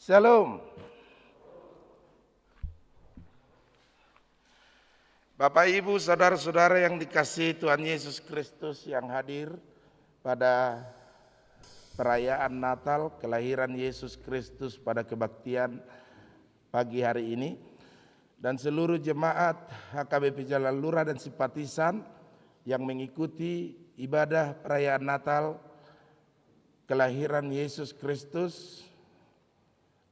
Shalom. Bapak, Ibu, saudara-saudara yang dikasihi Tuhan Yesus Kristus yang hadir pada perayaan Natal, kelahiran Yesus Kristus pada kebaktian pagi hari ini, dan seluruh jemaat HKBP Jalan Lurah dan simpatisan yang mengikuti ibadah perayaan Natal, kelahiran Yesus Kristus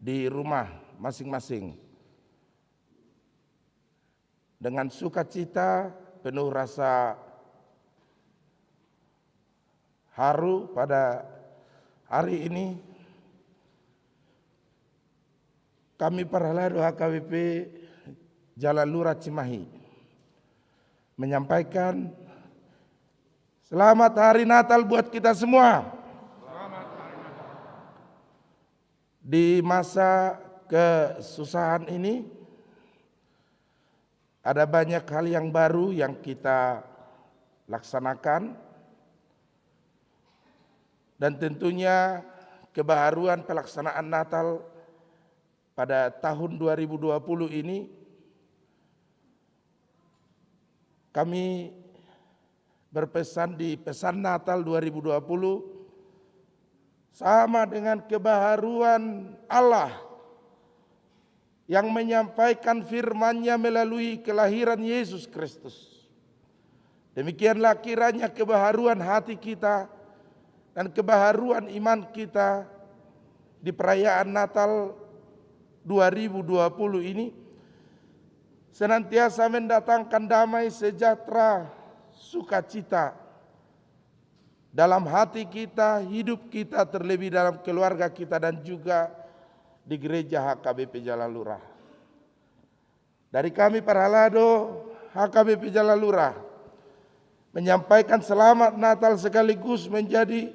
di rumah masing-masing. Dengan sukacita, penuh rasa haru pada hari ini, kami para lado HKBP Jalan Lurah Cimahi menyampaikan selamat hari Natal buat kita semua. Di masa kesusahan ini, ada banyak hal yang baru yang kita laksanakan, dan tentunya kebaharuan pelaksanaan Natal pada tahun 2020 ini kami berpesan di pesan Natal 2020 sama dengan kebaharuan Allah yang menyampaikan firman-Nya melalui kelahiran Yesus Kristus. Demikianlah kiranya kebaharuan hati kita dan kebaharuan iman kita di perayaan Natal 2020 ini senantiasa mendatangkan damai, sejahtera, sukacita dalam hati kita, hidup kita, terlebih dalam keluarga kita dan juga di gereja HKBP Jalan Lurah. Dari kami para lado HKBP Jalan Lurah menyampaikan selamat Natal sekaligus menjadi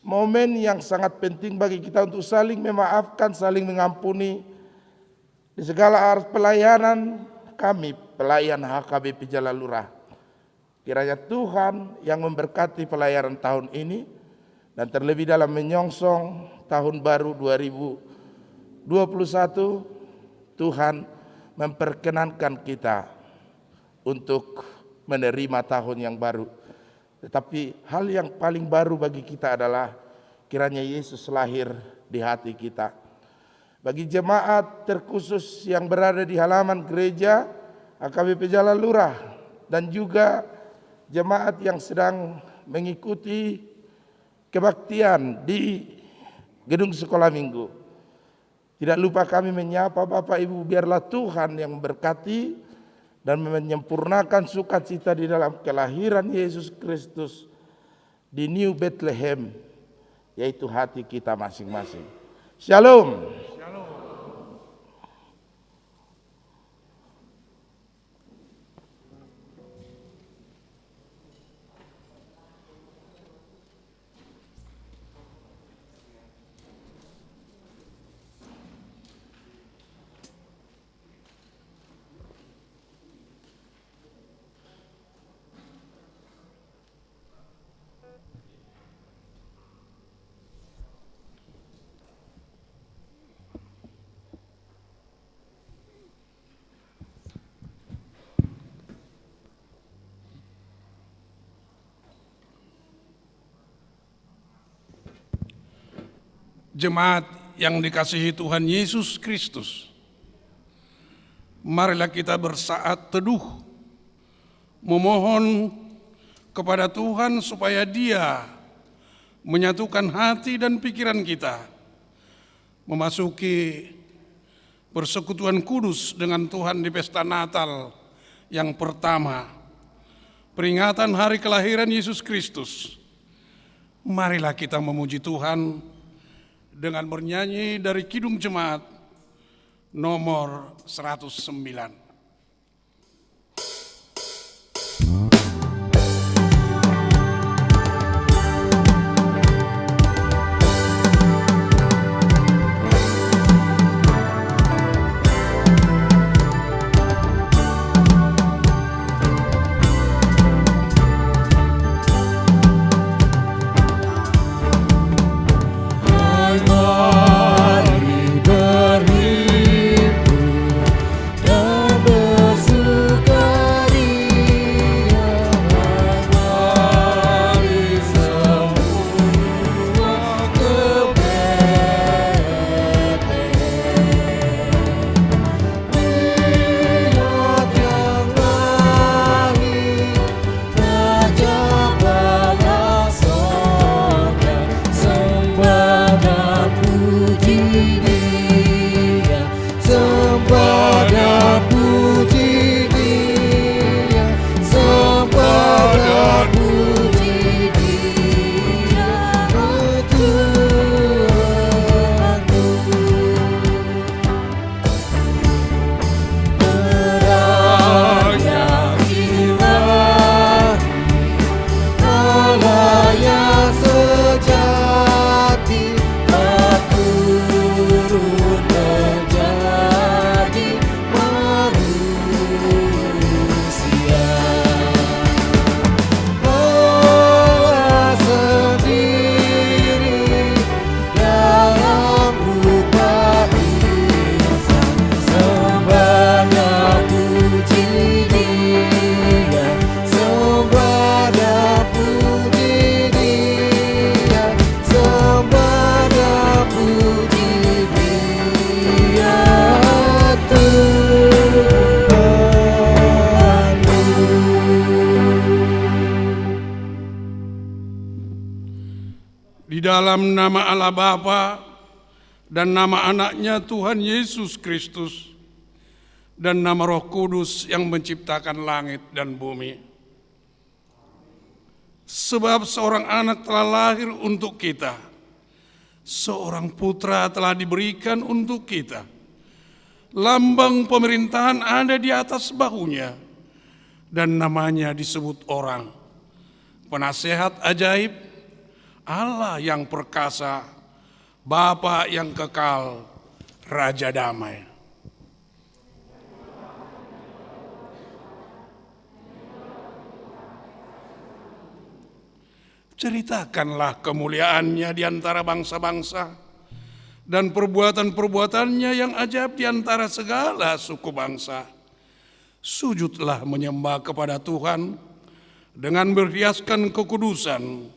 momen yang sangat penting bagi kita untuk saling memaafkan, saling mengampuni di segala arus pelayanan kami, pelayan HKBP Jalan Lurah. Kiranya Tuhan yang memberkati pelayanan tahun ini dan terlebih dalam menyongsong tahun baru 2021, Tuhan memperkenankan kita untuk menerima tahun yang baru. Tetapi hal yang paling baru bagi kita adalah kiranya Yesus lahir di hati kita. Bagi jemaat terkhusus yang berada di halaman gereja HKBP Jalan Lurah dan juga jemaat yang sedang mengikuti kebaktian di gedung sekolah minggu, tidak lupa kami menyapa Bapak Ibu, biarlah Tuhan yang memberkati dan menyempurnakan sukacita di dalam kelahiran Yesus Kristus di New Bethlehem, yaitu hati kita masing-masing. Shalom. Jemaat yang dikasihi Tuhan Yesus Kristus, marilah kita bersaat teduh, memohon kepada Tuhan supaya Dia menyatukan hati dan pikiran kita, memasuki persekutuan kudus dengan Tuhan di pesta Natal yang pertama, peringatan hari kelahiran Yesus Kristus. Marilah kita memuji Tuhan dengan bernyanyi dari Kidung Jemaat nomor 109. Mari Di dalam nama Allah Bapa dan nama anaknya Tuhan Yesus Kristus dan nama Roh Kudus yang menciptakan langit dan bumi. Sebab seorang anak telah lahir untuk kita, seorang putra telah diberikan untuk kita. Lambang pemerintahan ada di atas bahunya, dan namanya disebut orang, Penasehat ajaib, Allah yang perkasa, Bapa yang kekal, Raja damai. Ceritakanlah kemuliaannya di antara bangsa-bangsa dan perbuatan-perbuatannya yang ajaib di antara segala suku bangsa. Sujudlah menyembah kepada Tuhan dengan berhiaskan kekudusan.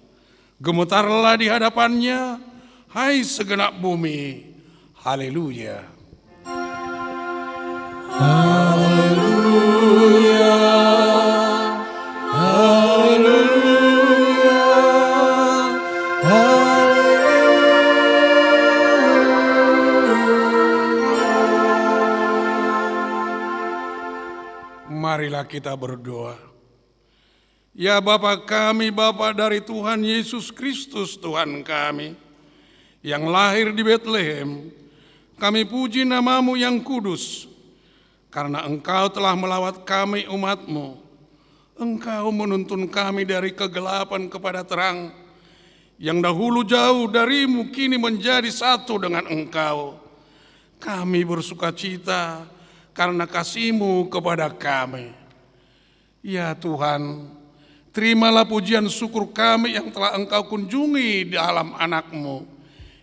Gemetarlah di hadapannya, hai segenap bumi. Haleluya. Haleluya. Haleluya. Marilah kita berdoa. Ya Bapa kami, Bapa dari Tuhan Yesus Kristus Tuhan kami, yang lahir di Betlehem, kami puji nama-Mu yang kudus, karena Engkau telah melawat kami umat-Mu. Engkau menuntun kami dari kegelapan kepada terang, yang dahulu jauh dari-Mu kini menjadi satu dengan Engkau. Kami bersuka cita karena kasih-Mu kepada kami. Ya Tuhan, terimalah pujian syukur kami yang telah Engkau kunjungi di dalam anak-Mu,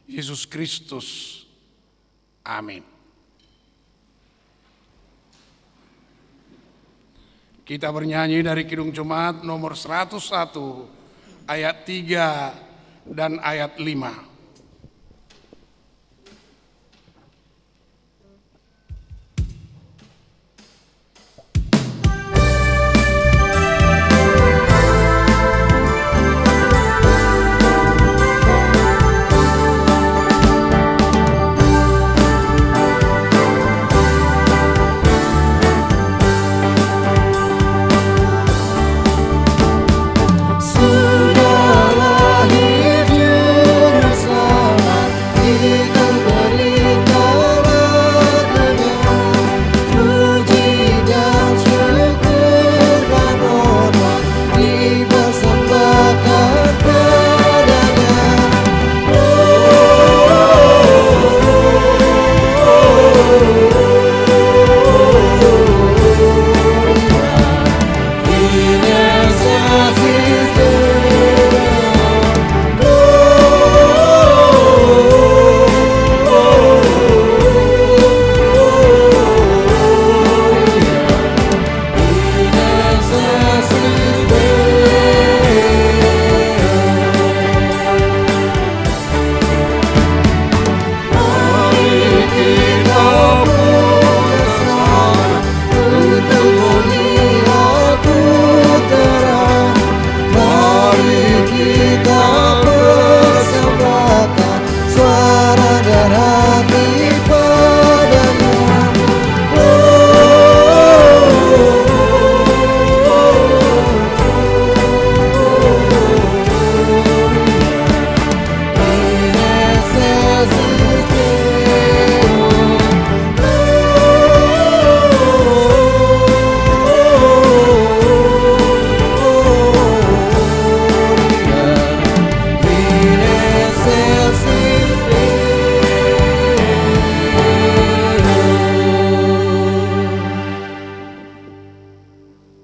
Yesus Kristus. Amin. Kita bernyanyi dari Kidung Jemaat nomor 101, ayat 3 dan ayat 5.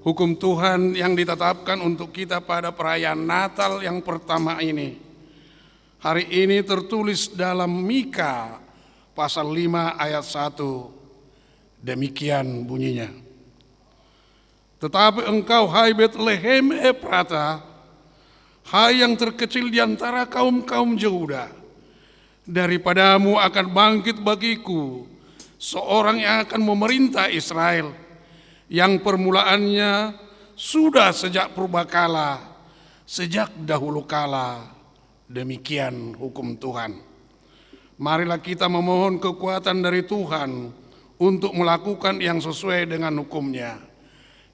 Hukum Tuhan yang ditetapkan untuk kita pada perayaan Natal yang pertama ini, hari ini tertulis dalam Mika pasal 5 ayat 1. Demikian bunyinya. Tetapi engkau, hai Betlehem Efrata, hai yang terkecil di antara kaum-kaum Yehuda, daripadamu akan bangkit bagiku seorang yang akan memerintah Israel, yang permulaannya sudah sejak purbakala, sejak dahulu kala. Demikian hukum Tuhan. Marilah kita memohon kekuatan dari Tuhan untuk melakukan yang sesuai dengan hukum-Nya.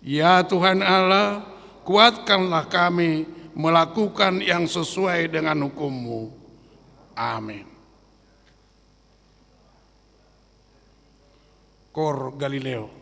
Ya Tuhan Allah, kuatkanlah kami melakukan yang sesuai dengan hukum-Mu. Amin. Cor Galileo.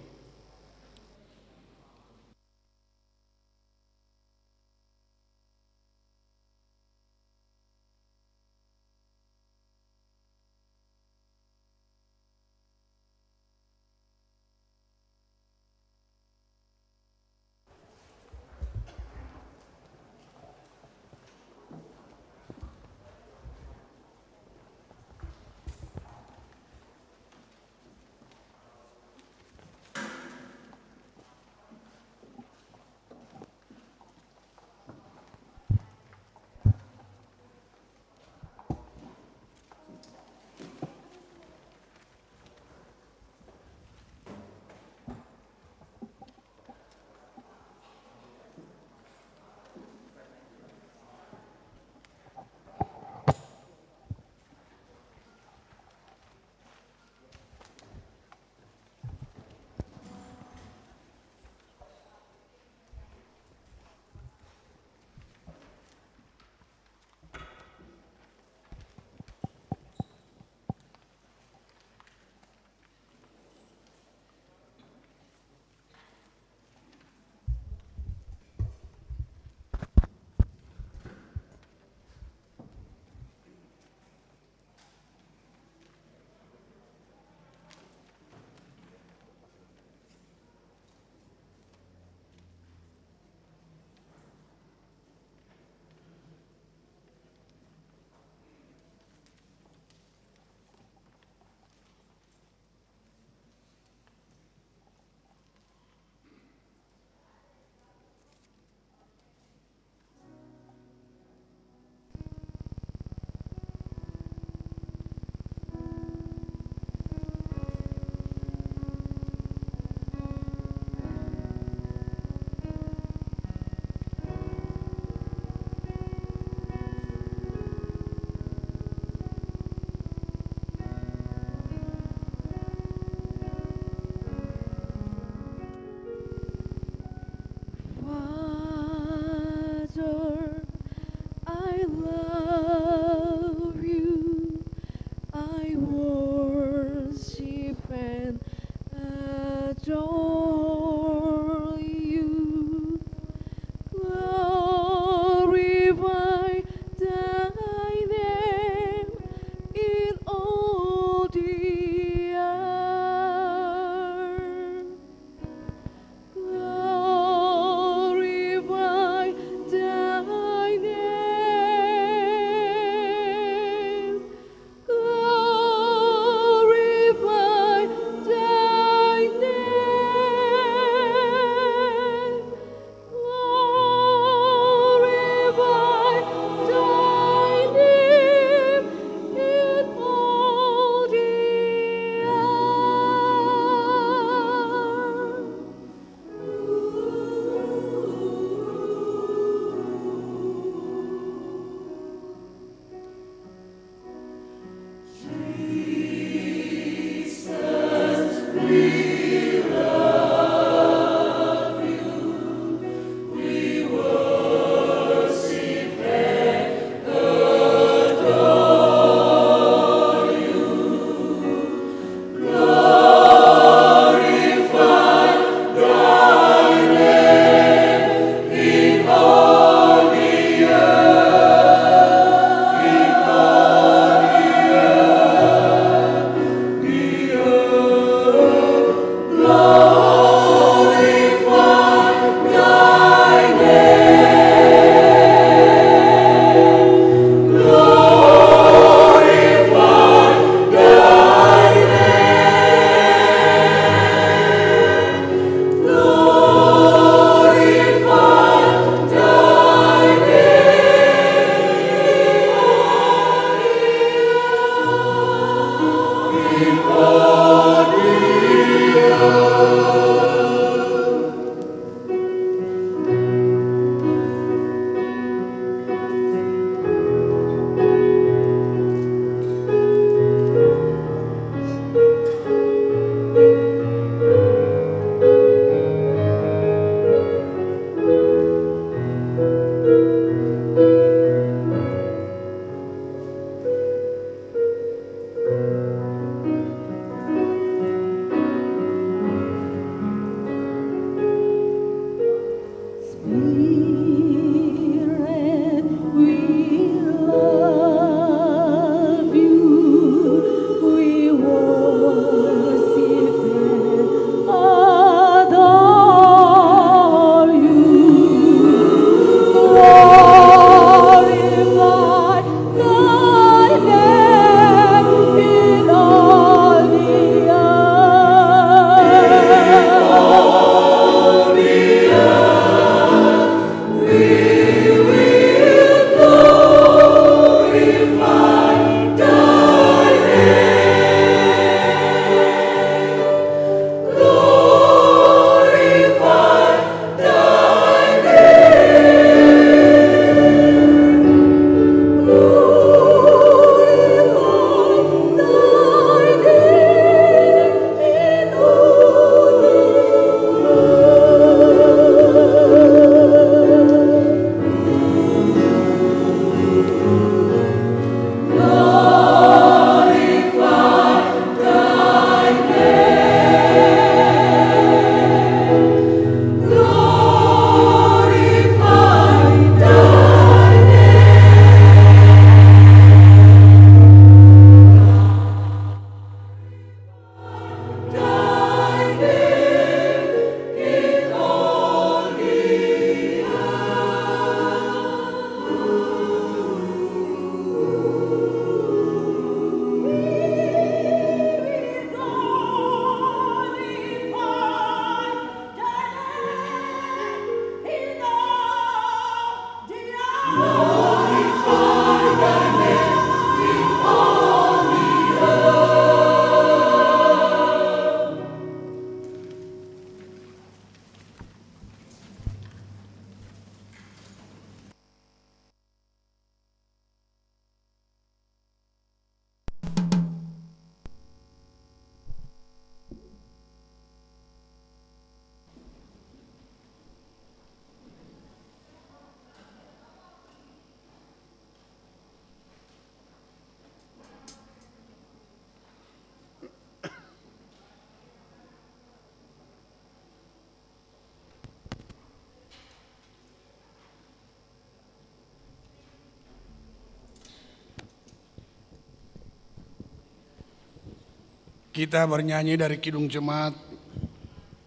Kita bernyanyi dari Kidung Jemaat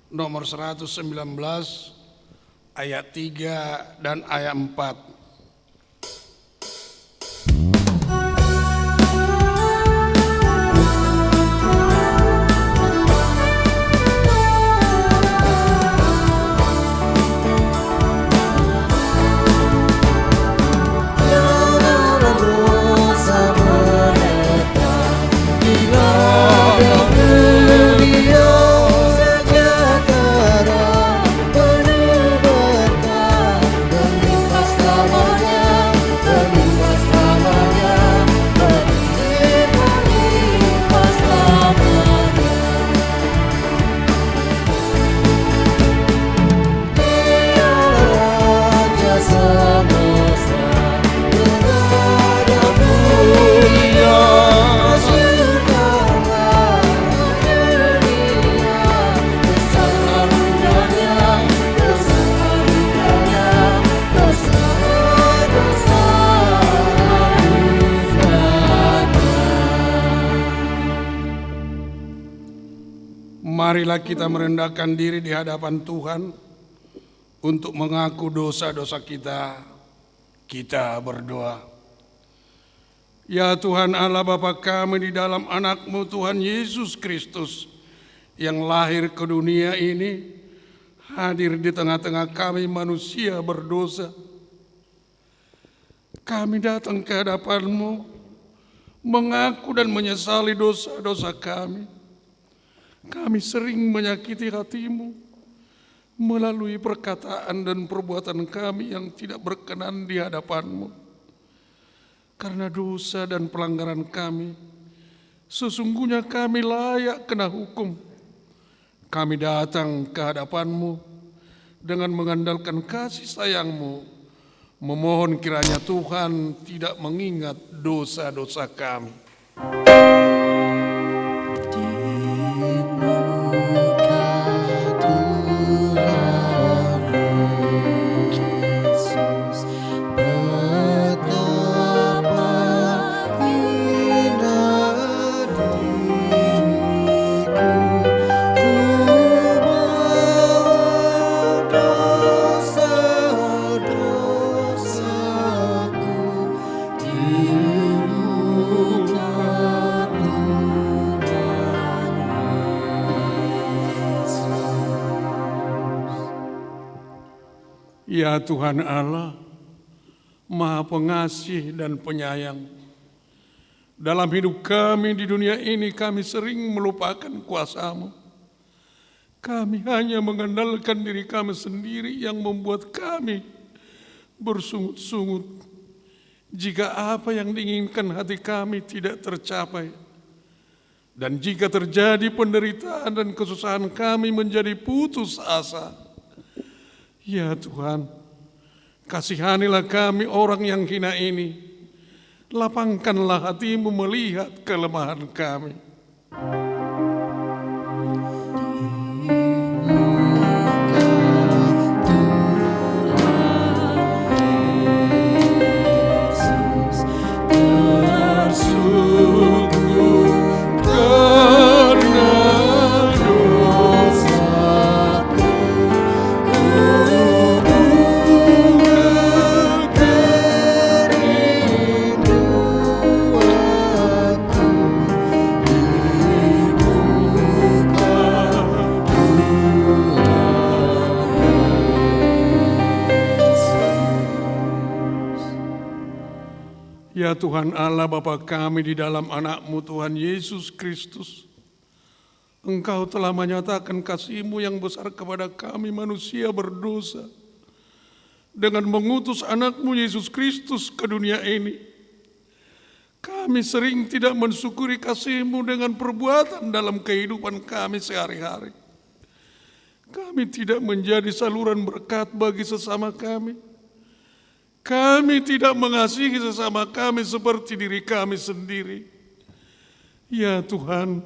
nomor 119 ayat 3 dan ayat 4. Marilah kita merendahkan diri di hadapan Tuhan untuk mengaku dosa-dosa kita. Kita berdoa. Ya Tuhan Allah Bapa kami, di dalam anak-Mu Tuhan Yesus Kristus yang lahir ke dunia ini, hadir di tengah-tengah kami manusia berdosa. Kami datang ke hadapan-Mu, mengaku dan menyesali dosa-dosa kami. Kami sering menyakiti hati-Mu melalui perkataan dan perbuatan kami yang tidak berkenan di hadapan-Mu. Karena dosa dan pelanggaran kami, sesungguhnya kami layak kena hukum. Kami datang ke hadapan-Mu dengan mengandalkan kasih sayang-Mu, memohon kiranya Tuhan tidak mengingat dosa-dosa kami. Ya Tuhan Allah, Maha Pengasih dan Penyayang, dalam hidup kami di dunia ini kami sering melupakan kuasa-Mu. Kami hanya mengandalkan diri kami sendiri yang membuat kami bersungut-sungut jika apa yang diinginkan hati kami tidak tercapai. Dan jika terjadi penderitaan dan kesusahan, kami menjadi putus asa. Ya Tuhan, kasihanilah kami orang yang hina ini. Lapangkanlah hati-Mu melihat kelemahan kami. Ya Tuhan Allah Bapa kami, di dalam anak-Mu Tuhan Yesus Kristus, Engkau telah menyatakan kasih-Mu yang besar kepada kami manusia berdosa dengan mengutus anak-Mu Yesus Kristus ke dunia ini. Kami sering tidak mensyukuri kasih-Mu dengan perbuatan dalam kehidupan kami sehari-hari. Kami tidak menjadi saluran berkat bagi sesama kami. Kami tidak mengasihi sesama kami seperti diri kami sendiri. Ya Tuhan,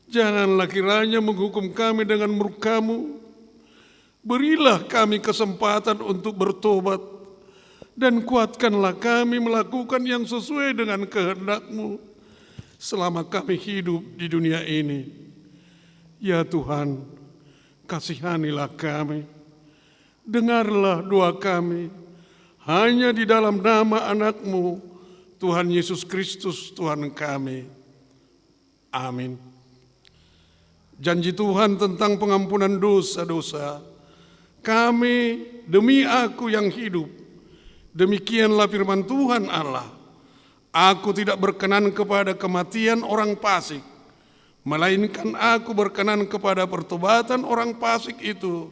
janganlah kiranya menghukum kami dengan murka-Mu. Berilah kami kesempatan untuk bertobat, dan kuatkanlah kami melakukan yang sesuai dengan kehendak-Mu, selama kami hidup di dunia ini. Ya Tuhan, kasihanilah kami. Dengarlah doa kami, hanya di dalam nama anak-Mu, Tuhan Yesus Kristus Tuhan kami. Amin. Janji Tuhan tentang pengampunan dosa-dosa. Kami demi aku yang hidup, demikianlah firman Tuhan Allah. Aku tidak berkenan kepada kematian orang fasik, melainkan aku berkenan kepada pertobatan orang fasik itu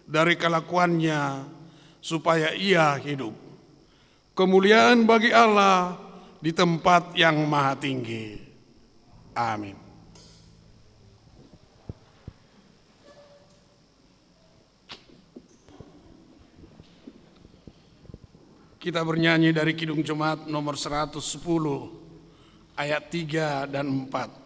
dari kelakuannya, supaya ia hidup. Kemuliaan bagi Allah di tempat yang maha tinggi. Amin. Kita bernyanyi dari Kidung Jemaat nomor 110, ayat 3 dan 4.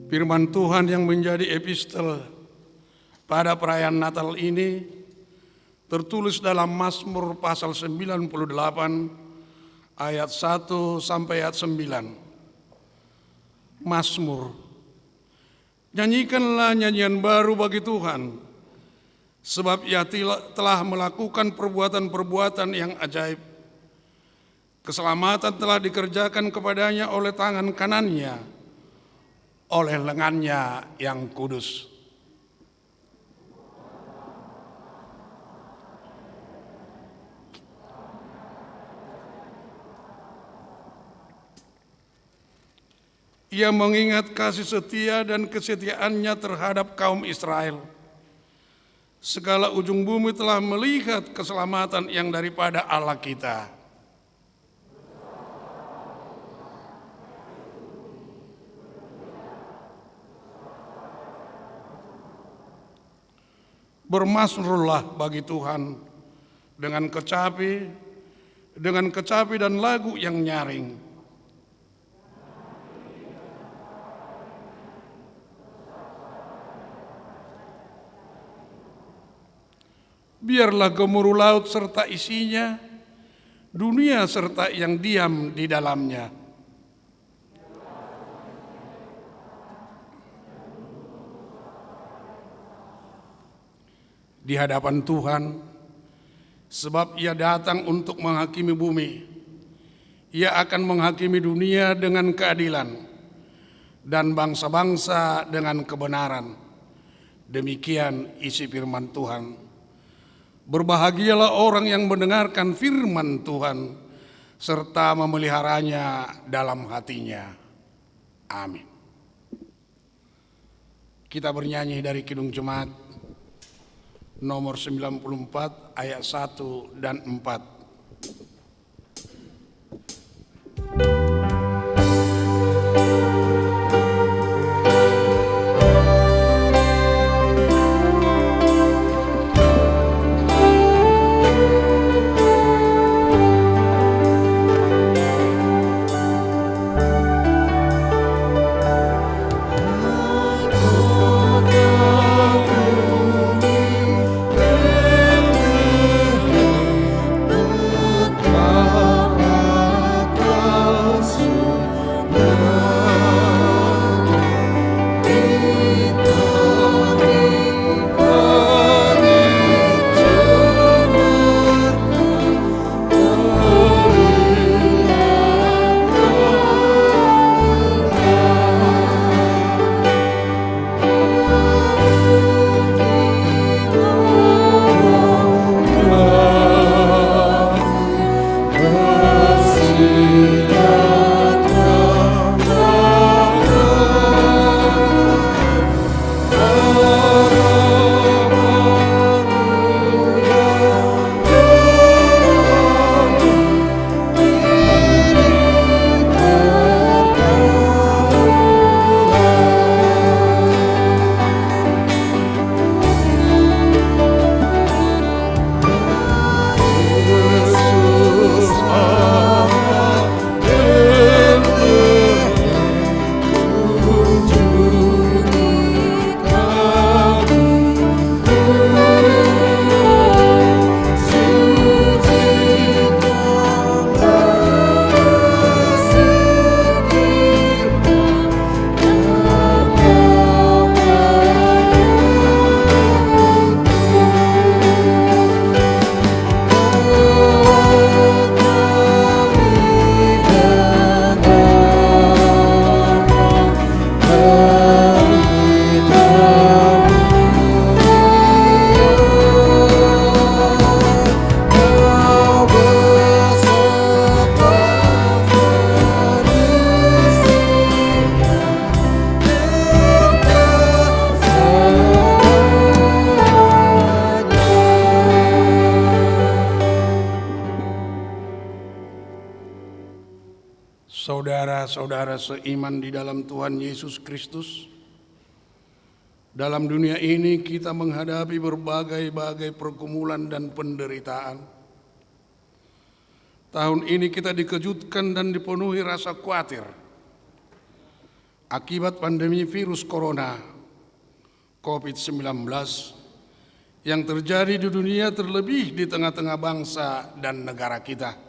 Firman Tuhan yang menjadi epistel pada perayaan Natal ini tertulis dalam Mazmur pasal 98 ayat 1 sampai ayat 9. Mazmur. Nyanyikanlah nyanyian baru bagi Tuhan, sebab Ia telah melakukan perbuatan-perbuatan yang ajaib. Keselamatan telah dikerjakan kepadanya oleh tangan kanannya, oleh lengannya yang kudus. Ia mengingat kasih setia dan kesetiaannya terhadap kaum Israel. Segala ujung bumi telah melihat keselamatan yang daripada Allah kita. Bermasmurlah bagi Tuhan dengan kecapi dan lagu yang nyaring. Biarlah gemuruh laut serta isinya, dunia serta yang diam di dalamnya. Di hadapan Tuhan, sebab Ia datang untuk menghakimi bumi. Ia akan menghakimi dunia dengan keadilan dan bangsa-bangsa dengan kebenaran. Demikian isi firman Tuhan. Berbahagialah orang yang mendengarkan firman Tuhan serta memeliharanya dalam hatinya. Amin. Kita bernyanyi dari Kidung Jemaat nomor 94 ayat 1 dan 4. Saudara-saudara seiman di dalam Tuhan Yesus Kristus, dalam dunia ini kita menghadapi berbagai-bagai pergumulan dan penderitaan. Tahun ini kita dikejutkan dan dipenuhi rasa khawatir akibat pandemi virus corona COVID-19 yang terjadi di dunia, terlebih di tengah-tengah bangsa dan negara kita.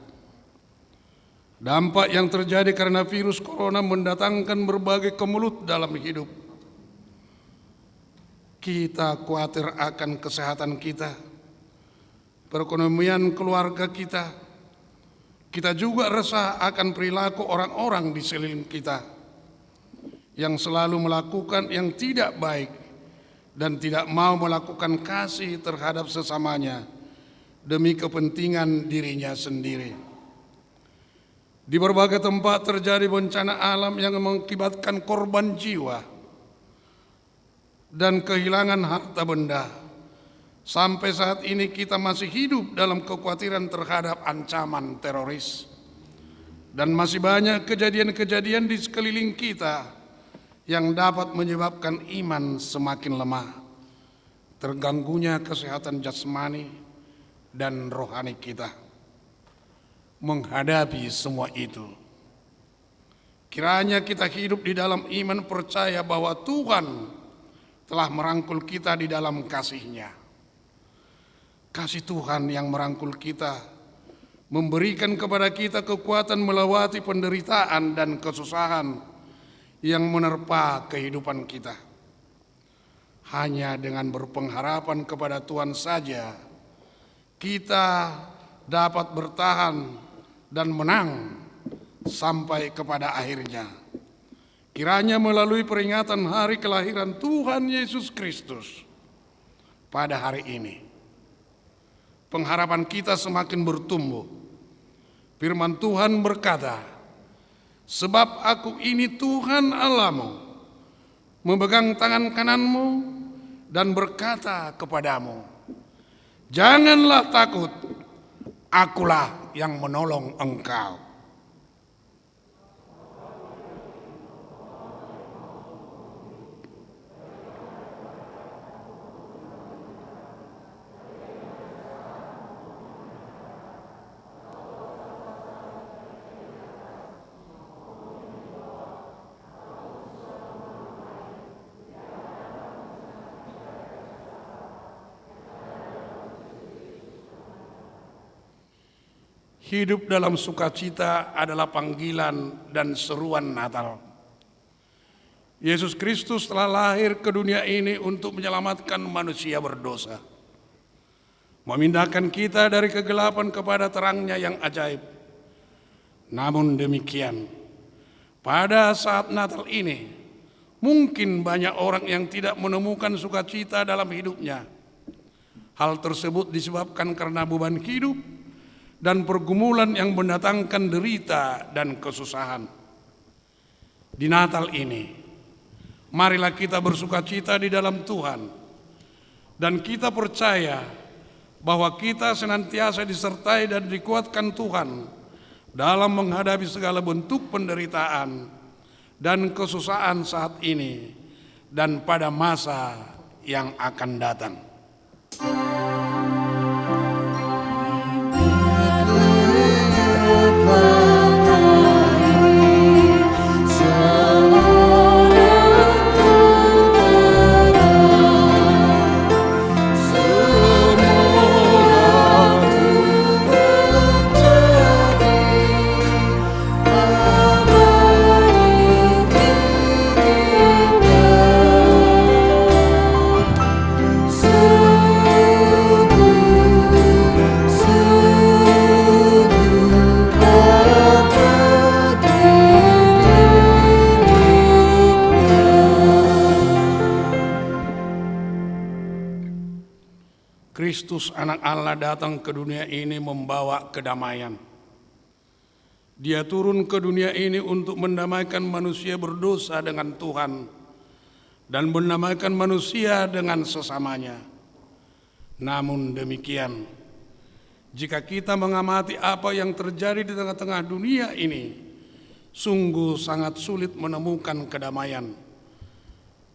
Dampak yang terjadi karena virus corona mendatangkan berbagai kemelut dalam hidup. Kita khawatir akan kesehatan kita, perekonomian keluarga kita. Kita juga resah akan perilaku orang-orang di sekeliling kita yang selalu melakukan yang tidak baik dan tidak mau melakukan kasih terhadap sesamanya demi kepentingan dirinya sendiri. Di berbagai tempat terjadi bencana alam yang mengakibatkan korban jiwa dan kehilangan harta benda. Sampai saat ini kita masih hidup dalam kekhawatiran terhadap ancaman teroris. Dan masih banyak kejadian-kejadian di sekeliling kita yang dapat menyebabkan iman semakin lemah, terganggunya kesehatan jasmani dan rohani kita. Menghadapi semua itu, kiranya kita hidup di dalam iman, percaya bahwa Tuhan telah merangkul kita di dalam kasih-Nya. Kasih Tuhan yang merangkul kita, memberikan kepada kita kekuatan melewati penderitaan dan kesusahan yang menerpa kehidupan kita. Hanya dengan berpengharapan kepada Tuhan saja, kita dapat bertahan dan menang sampai kepada akhirnya. Kiranya melalui peringatan hari kelahiran Tuhan Yesus Kristus pada hari ini, pengharapan kita semakin bertumbuh. Firman Tuhan berkata, "Sebab aku ini Tuhan Allahmu, memegang tangan kananmu dan berkata kepadamu, janganlah takut, akulah yang menolong engkau." Hidup dalam sukacita adalah panggilan dan seruan Natal. Yesus Kristus telah lahir ke dunia ini untuk menyelamatkan manusia berdosa, memindahkan kita dari kegelapan kepada terang-Nya yang ajaib. Namun demikian, pada saat Natal ini, mungkin banyak orang yang tidak menemukan sukacita dalam hidupnya. Hal tersebut disebabkan karena beban hidup dan pergumulan yang mendatangkan derita dan kesusahan. Di Natal ini, marilah kita bersukacita di dalam Tuhan, dan kita percaya bahwa kita senantiasa disertai dan dikuatkan Tuhan dalam menghadapi segala bentuk penderitaan dan kesusahan saat ini dan pada masa yang akan datang. Kristus anak Allah datang ke dunia ini membawa kedamaian. Dia turun ke dunia ini untuk mendamaikan manusia berdosa dengan Tuhan dan mendamaikan manusia dengan sesamanya. Namun demikian, jika kita mengamati apa yang terjadi di tengah-tengah dunia ini, sungguh sangat sulit menemukan kedamaian.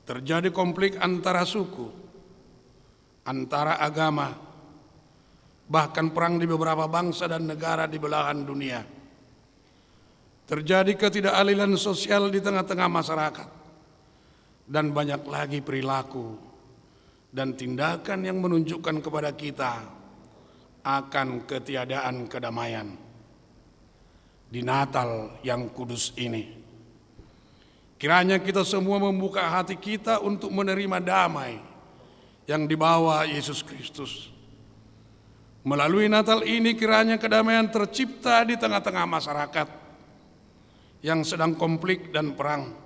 Terjadi konflik antara suku, antara agama, bahkan perang di beberapa bangsa dan negara di belahan dunia. Terjadi ketidakadilan sosial di tengah-tengah masyarakat, dan banyak lagi perilaku dan tindakan yang menunjukkan kepada kita akan ketiadaan kedamaian. Di Natal yang kudus ini, kiranya kita semua membuka hati kita untuk menerima damai yang dibawa Yesus Kristus. Melalui Natal ini kiranya kedamaian tercipta di tengah-tengah masyarakat yang sedang konflik dan perang.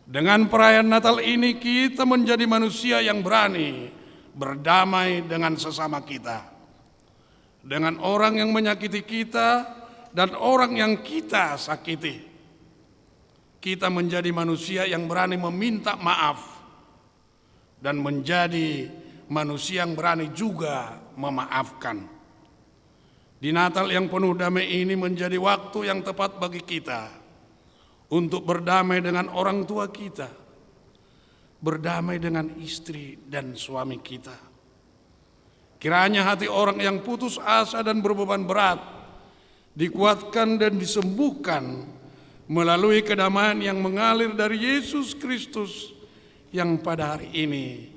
Dengan perayaan Natal ini kita menjadi manusia yang berani berdamai dengan sesama kita, dengan orang yang menyakiti kita dan orang yang kita sakiti. Kita menjadi manusia yang berani meminta maaf dan menjadi manusia yang berani juga memaafkan. Di Natal yang penuh damai ini menjadi waktu yang tepat bagi kita untuk berdamai dengan orang tua kita, berdamai dengan istri dan suami kita. Kiranya hati orang yang putus asa dan berbeban berat dikuatkan dan disembuhkan melalui kedamaian yang mengalir dari Yesus Kristus yang pada hari ini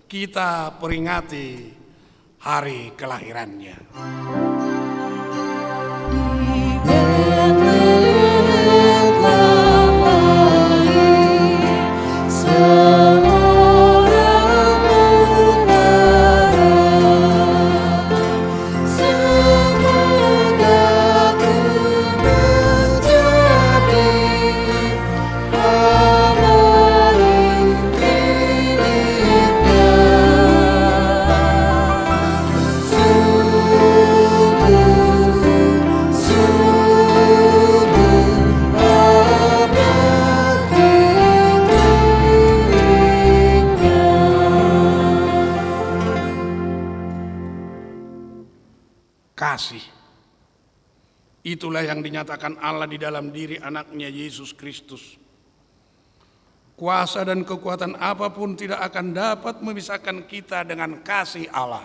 kita peringati hari kelahirannya. Kasih, itulah yang dinyatakan Allah di dalam diri anaknya Yesus Kristus. Kuasa dan kekuatan apapun tidak akan dapat memisahkan kita dengan kasih Allah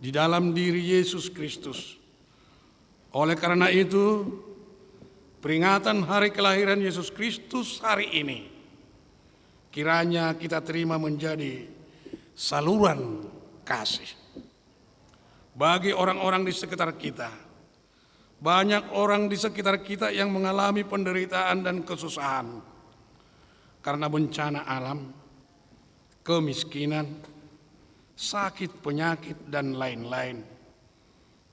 di dalam diri Yesus Kristus. Oleh karena itu, peringatan hari kelahiran Yesus Kristus hari ini kiranya kita terima menjadi saluran kasih bagi orang-orang di sekitar kita. Banyak orang di sekitar kita yang mengalami penderitaan dan kesusahan karena bencana alam, kemiskinan, sakit, penyakit, dan lain-lain,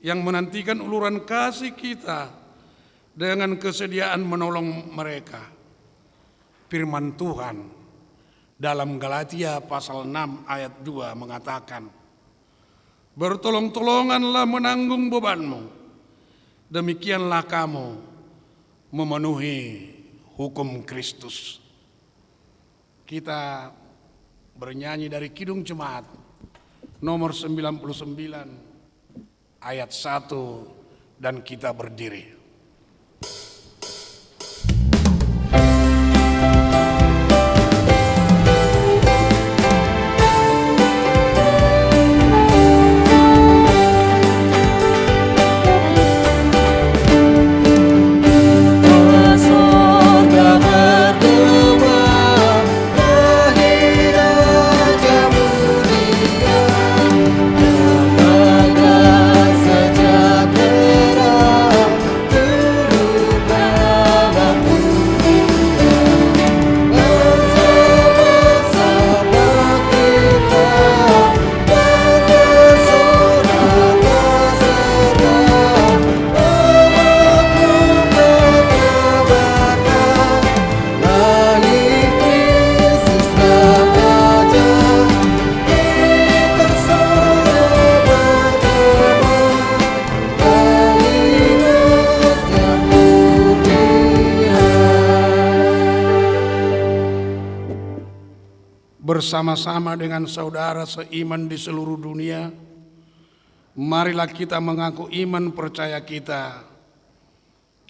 yang menantikan uluran kasih kita dengan kesediaan menolong mereka. Firman Tuhan dalam Galatia pasal 6 ayat 2 mengatakan, "Bertolong-tolonganlah menanggung bebanmu, demikianlah kamu memenuhi hukum Kristus." Kita bernyanyi dari Kidung Jemaat nomor 99 ayat 1 dan kita berdiri. Bersama-sama dengan saudara seiman di seluruh dunia, marilah kita mengaku iman percaya kita.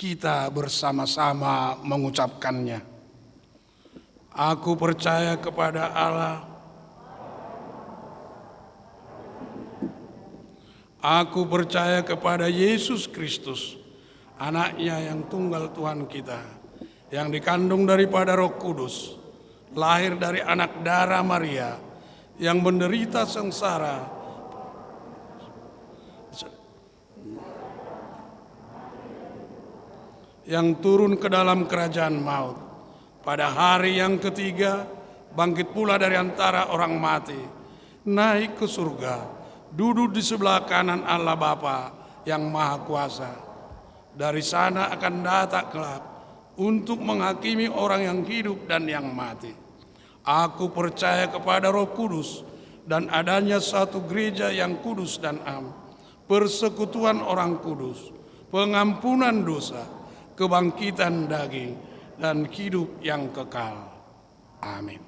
kita bersama-sama mengucapkannya. Aku percaya kepada Allah, aku percaya kepada Yesus Kristus, Anaknya yang tunggal Tuhan kita, yang dikandung daripada Roh Kudus, lahir dari anak darah Maria, yang menderita sengsara, yang turun ke dalam kerajaan maut, pada hari yang ketiga bangkit pula dari antara orang mati, naik ke surga, duduk di sebelah kanan Allah Bapa yang Maha Kuasa. Dari sana akan datang kelak untuk menghakimi orang yang hidup dan yang mati. Aku percaya kepada Roh Kudus dan adanya satu gereja yang kudus dan am, persekutuan orang kudus, pengampunan dosa, kebangkitan daging, dan hidup yang kekal. Amin.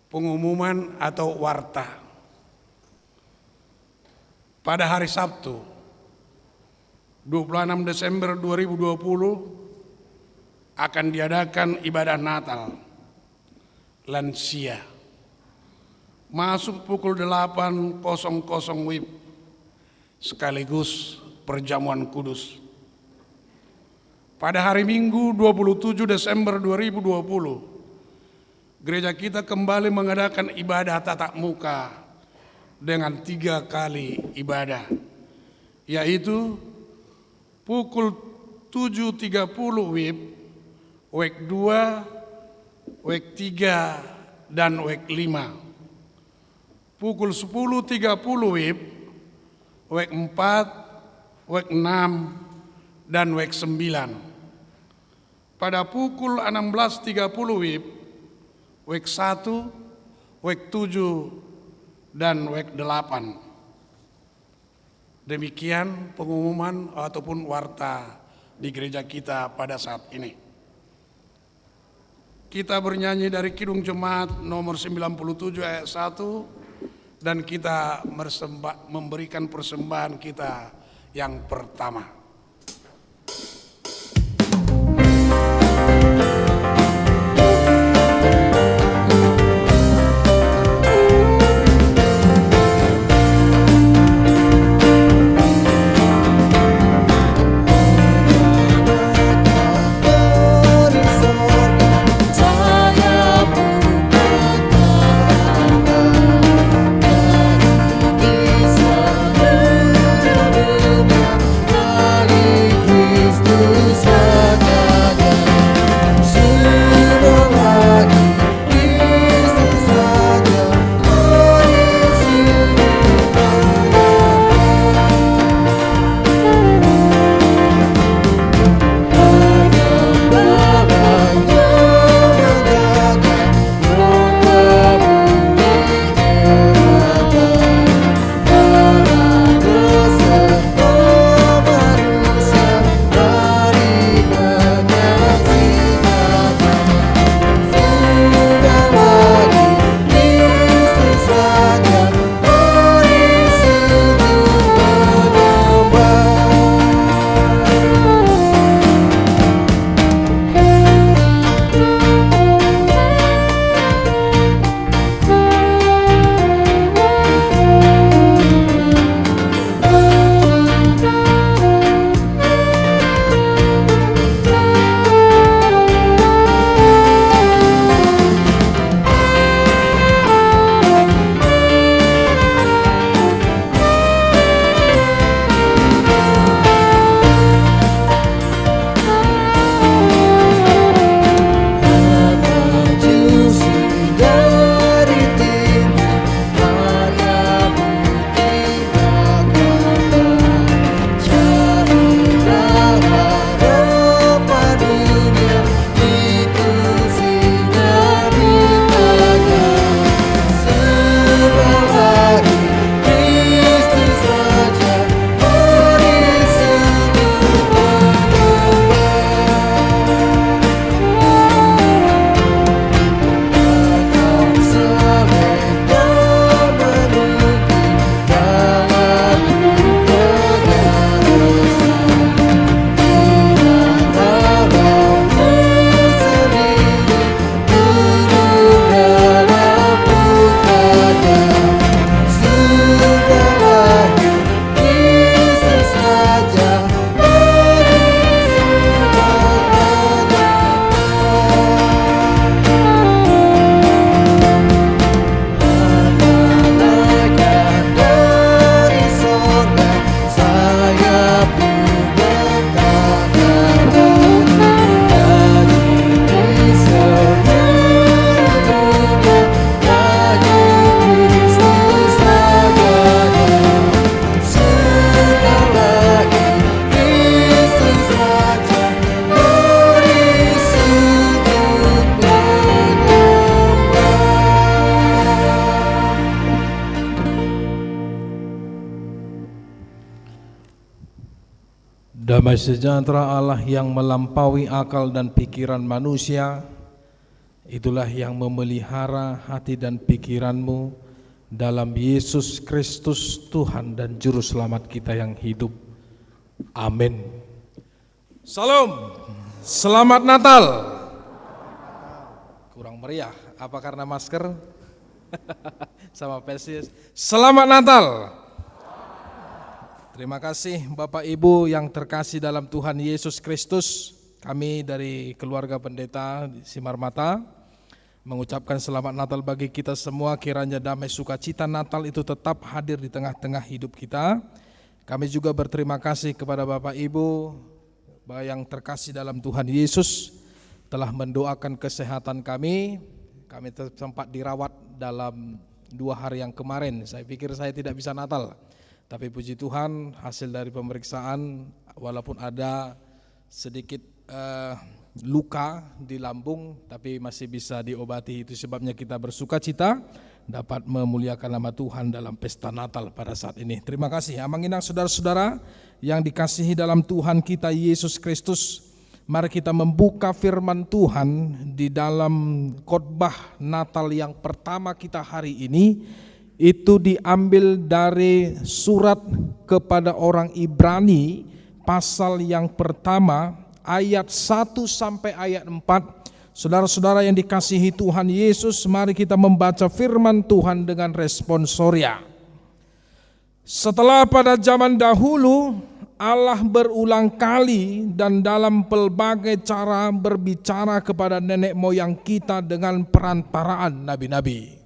Pengumuman atau warta. Pada hari Sabtu, 26 Desember 2020, akan diadakan ibadah Natal lansia. Masuk pukul 8.00 WIB, sekaligus perjamuan kudus. Pada hari Minggu 27 Desember 2020, gereja kita kembali mengadakan ibadah tatap muka dengan 3 kali ibadah, yaitu pukul 7.30 WIB, WEK 2, WEK 3, dan WEK 5. Pukul 10.30 WIB, WEK 4, WEK 6, dan WEK 9. Pada pukul 16.30 WIB, WEK 1, WEK 7, dan WEK 8. Demikian pengumuman ataupun warta di gereja kita pada saat ini. Kita bernyanyi dari Kidung Jemaat nomor 97 ayat 1, dan kita memberikan persembahan kita yang pertama. Di seluruh dunia Damai sejahtera Allah yang melampaui akal dan pikiran manusia, itulah yang memelihara hati dan pikiranmu dalam Yesus Kristus Tuhan dan Juru Selamat kita yang hidup. Amin. Salam, selamat Natal. Kurang meriah, apa karena masker? Sama persis. Selamat Natal. Terima kasih Bapak Ibu yang terkasih dalam Tuhan Yesus Kristus. Kami dari keluarga pendeta di Simarmata mengucapkan selamat Natal bagi kita semua. Kiranya damai sukacita Natal itu tetap hadir di tengah-tengah hidup kita. Kami juga berterima kasih kepada Bapak Ibu yang terkasih dalam Tuhan Yesus telah mendoakan kesehatan kami. Kami sempat dirawat dalam 2 hari yang kemarin. Saya pikir saya tidak bisa Natal. Tapi puji Tuhan, hasil dari pemeriksaan walaupun ada sedikit luka di lambung, tapi masih bisa diobati. Itu sebabnya kita bersuka cita dapat memuliakan nama Tuhan dalam pesta Natal pada saat ini. Terima kasih. Amang inang saudara-saudara yang dikasihi dalam Tuhan kita Yesus Kristus, mari kita membuka firman Tuhan di dalam khotbah Natal yang pertama kita hari ini. Itu diambil dari surat kepada orang Ibrani pasal yang pertama ayat 1 sampai ayat 4. Saudara-saudara yang dikasihi Tuhan Yesus, mari kita membaca firman Tuhan dengan responsoria. Setelah pada zaman dahulu Allah berulang kali dan dalam pelbagai cara berbicara kepada nenek moyang kita dengan perantaraan nabi-nabi.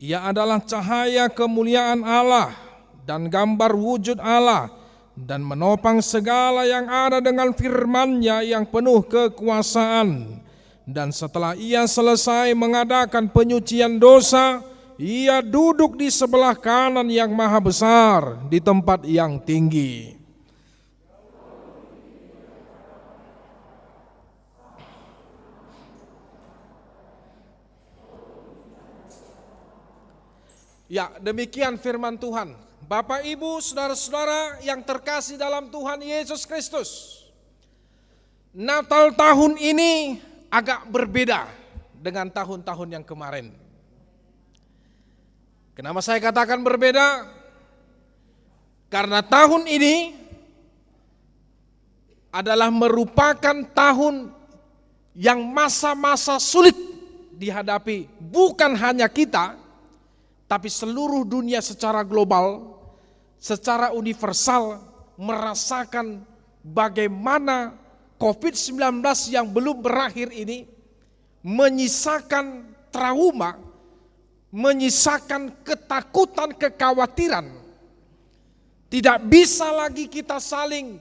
Ia adalah cahaya kemuliaan Allah dan gambar wujud Allah dan menopang segala yang ada dengan firman-Nya yang penuh kekuasaan. Dan setelah ia selesai mengadakan penyucian dosa, ia duduk di sebelah kanan yang maha besar di tempat yang tinggi. Ya, demikian firman Tuhan. Bapak, Ibu, saudara-saudara yang terkasih dalam Tuhan Yesus Kristus. Natal tahun ini agak berbeda dengan tahun-tahun yang kemarin. Kenapa saya katakan berbeda? Karena tahun ini adalah merupakan tahun yang masa-masa sulit dihadapi bukan hanya kita, tapi seluruh dunia secara global, secara universal merasakan bagaimana COVID-19 yang belum berakhir ini menyisakan trauma, menyisakan ketakutan, kekhawatiran. Tidak bisa lagi kita saling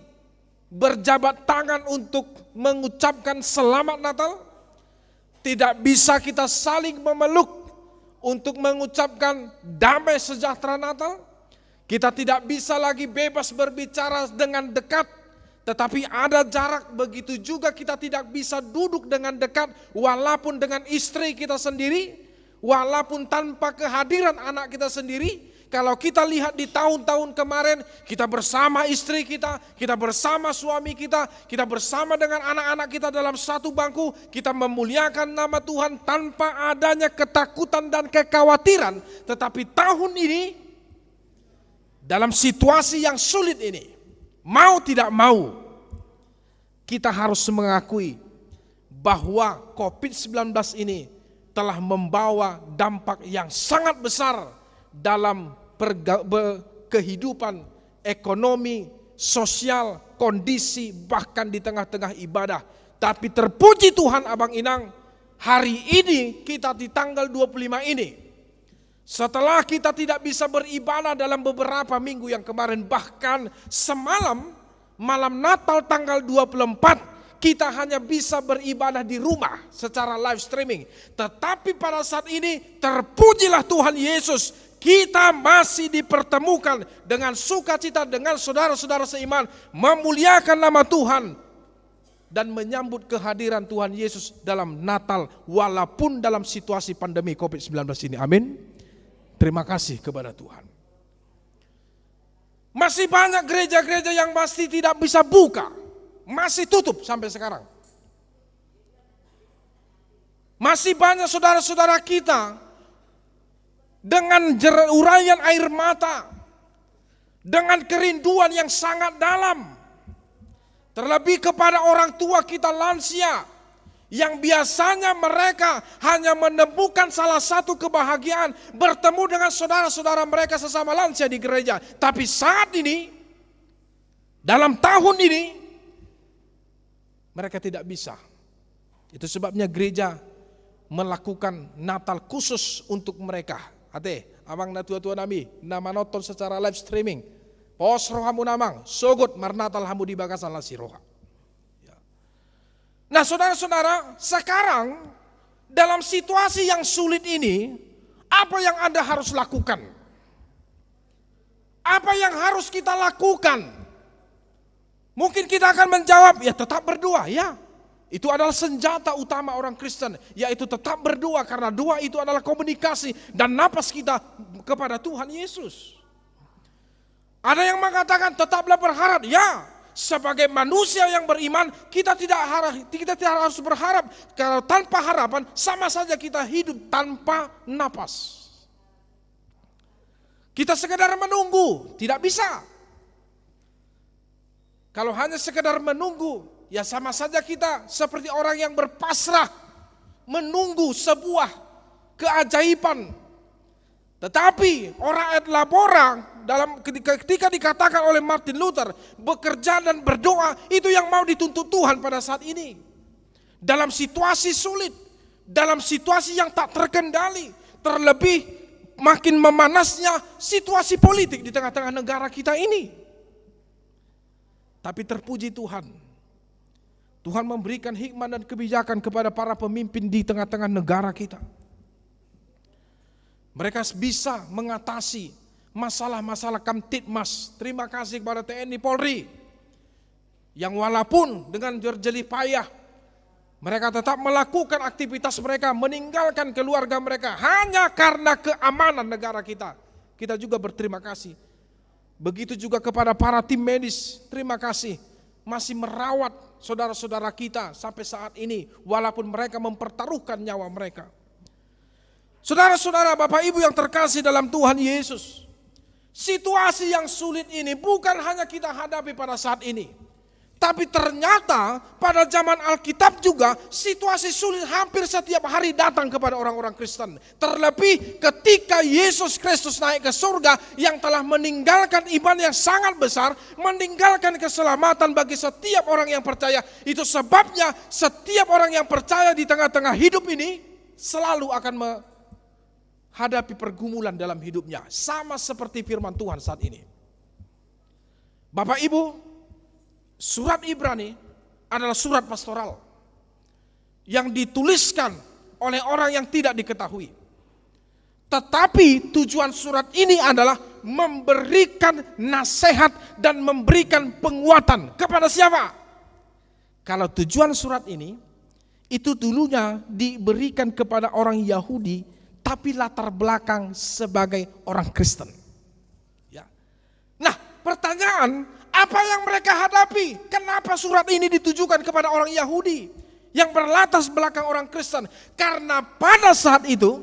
berjabat tangan untuk mengucapkan selamat Natal. Tidak bisa kita saling memeluk untuk mengucapkan damai sejahtera Natal. Kita tidak bisa lagi bebas berbicara dengan dekat, tetapi ada jarak. Begitu juga kita tidak bisa duduk dengan dekat walaupun dengan istri kita sendiri, walaupun tanpa kehadiran anak kita sendiri. Kalau kita lihat di tahun-tahun kemarin, kita bersama istri kita bersama suami kita bersama dengan anak-anak kita dalam satu bangku, kita memuliakan nama Tuhan tanpa adanya ketakutan dan kekhawatiran. Tetapi tahun ini, dalam situasi yang sulit ini, mau tidak mau, kita harus mengakui bahwa COVID-19 ini telah membawa dampak yang sangat besar dalam kehidupan ekonomi, sosial, kondisi, bahkan di tengah-tengah ibadah. Tapi terpuji Tuhan Abang Inang, hari ini kita di tanggal 25 ini, setelah kita tidak bisa beribadah dalam beberapa minggu yang kemarin, bahkan semalam, malam Natal tanggal 24, kita hanya bisa beribadah di rumah secara live streaming. Tetapi pada saat ini terpujilah Tuhan Yesus, kita masih dipertemukan dengan sukacita dengan saudara-saudara seiman, memuliakan nama Tuhan dan menyambut kehadiran Tuhan Yesus dalam Natal walaupun dalam situasi pandemi COVID-19 ini. Amin. Terima kasih kepada Tuhan. Masih banyak gereja-gereja yang masih tidak bisa buka, masih tutup sampai sekarang. Masih banyak saudara-saudara kita dengan uraian air mata, dengan kerinduan yang sangat dalam, terlebih kepada orang tua kita lansia, yang biasanya mereka hanya menemukan salah satu kebahagiaan bertemu dengan saudara-saudara mereka sesama lansia di gereja. Tapi saat ini, dalam tahun ini, mereka tidak bisa. Itu sebabnya gereja melakukan Natal khusus untuk mereka. Ate, amang na tua-tua nami, nama nonton secara live streaming. Pos rohamu namang, sogot marnatal hamu di bagasan la si roha. Ya. Nah saudara-saudara, sekarang dalam situasi yang sulit ini, apa yang Anda harus lakukan? Apa yang harus kita lakukan? Mungkin kita akan menjawab, ya tetap berdoa, ya. Itu adalah senjata utama orang Kristen, yaitu tetap berdoa, karena doa itu adalah komunikasi dan napas kita kepada Tuhan Yesus. Ada yang mengatakan tetaplah berharap, ya. Sebagai manusia yang beriman, kita tidak harus berharap, karena tanpa harapan sama saja kita hidup tanpa napas. Kita sekedar menunggu, tidak bisa. Kalau hanya sekedar menunggu, ya sama saja kita seperti orang yang berpasrah menunggu sebuah keajaiban. Tetapi orang et labora dalam ketika dikatakan oleh Martin Luther, bekerja dan berdoa itu yang mau dituntut Tuhan pada saat ini. Dalam situasi sulit, dalam situasi yang tak terkendali, terlebih makin memanasnya situasi politik di tengah-tengah negara kita ini. Tapi terpuji Tuhan, Tuhan memberikan hikmat dan kebijakan kepada para pemimpin di tengah-tengah negara kita. Mereka bisa mengatasi masalah-masalah Kamtibmas. Terima kasih kepada TNI Polri, yang walaupun dengan jerih payah, mereka tetap melakukan aktivitas mereka, meninggalkan keluarga mereka hanya karena keamanan negara kita. Kita juga berterima kasih. Begitu juga kepada para tim medis, terima kasih masih merawat saudara-saudara kita sampai saat ini, walaupun mereka mempertaruhkan nyawa mereka. Saudara-saudara, Bapak Ibu yang terkasih dalam Tuhan Yesus, situasi yang sulit ini bukan hanya kita hadapi pada saat ini, tapi ternyata pada zaman Alkitab juga situasi sulit hampir setiap hari datang kepada orang-orang Kristen. Terlebih ketika Yesus Kristus naik ke surga, yang telah meninggalkan iman yang sangat besar, meninggalkan keselamatan bagi setiap orang yang percaya. Itu sebabnya setiap orang yang percaya di tengah-tengah hidup ini selalu akan menghadapi pergumulan dalam hidupnya. Sama seperti firman Tuhan saat ini. Bapak Ibu, surat Ibrani adalah surat pastoral yang dituliskan oleh orang yang tidak diketahui. Tetapi tujuan surat ini adalah memberikan nasihat dan memberikan penguatan kepada siapa? Kalau tujuan surat ini itu dulunya diberikan kepada orang Yahudi, tapi latar belakang sebagai orang Kristen. Ya. Nah, pertanyaan, apa yang mereka hadapi? Kenapa surat ini ditujukan kepada orang Yahudi yang berlatar belakang orang Kristen? Karena pada saat itu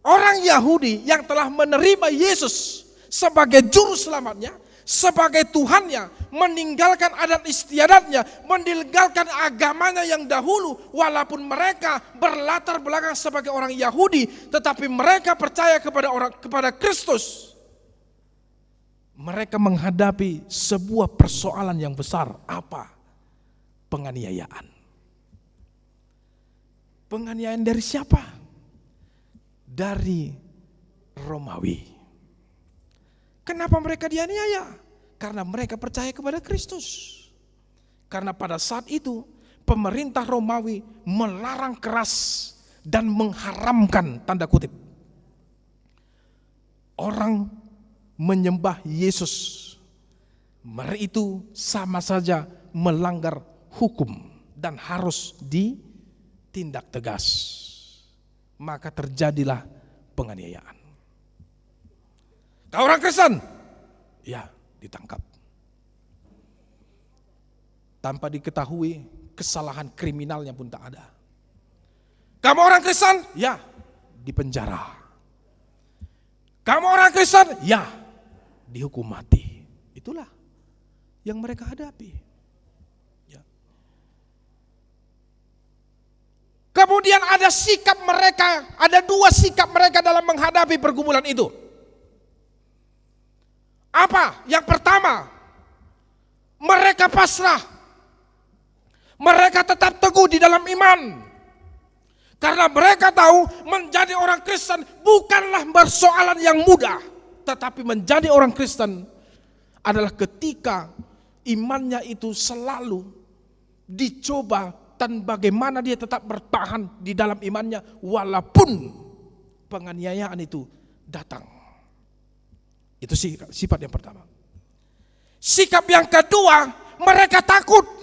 orang Yahudi yang telah menerima Yesus sebagai juru selamatnya, sebagai Tuhannya, meninggalkan adat istiadatnya, meninggalkan agamanya yang dahulu, walaupun mereka berlatar belakang sebagai orang Yahudi, tetapi mereka percaya kepada Kristus. Mereka menghadapi sebuah persoalan yang besar. Apa? Penganiayaan. Penganiayaan dari siapa? Dari Romawi. Kenapa mereka dianiaya? Karena mereka percaya kepada Kristus. Karena pada saat itu pemerintah Romawi melarang keras dan mengharamkan, tanda kutip, orang menyembah Yesus, mereka itu sama saja melanggar hukum dan harus ditindak tegas. Maka terjadilah penganiayaan. Kau orang Kristen? Ya, ditangkap. Tanpa diketahui kesalahan kriminalnya pun tak ada. Kamu orang Kristen? Ya, dipenjara. Kamu orang Kristen? Ya, dihukum mati. Itulah yang mereka hadapi. Ya. Kemudian ada sikap mereka, ada dua sikap mereka dalam menghadapi pergumulan itu. Apa? Yang pertama, mereka pasrah. Mereka tetap teguh di dalam iman. Karena mereka tahu menjadi orang Kristen bukanlah persoalan yang mudah. Tetapi menjadi orang Kristen adalah ketika imannya itu selalu dicoba dan bagaimana dia tetap bertahan di dalam imannya walaupun penganiayaan itu datang. Itu sifat yang pertama. Sikap yang kedua, mereka takut.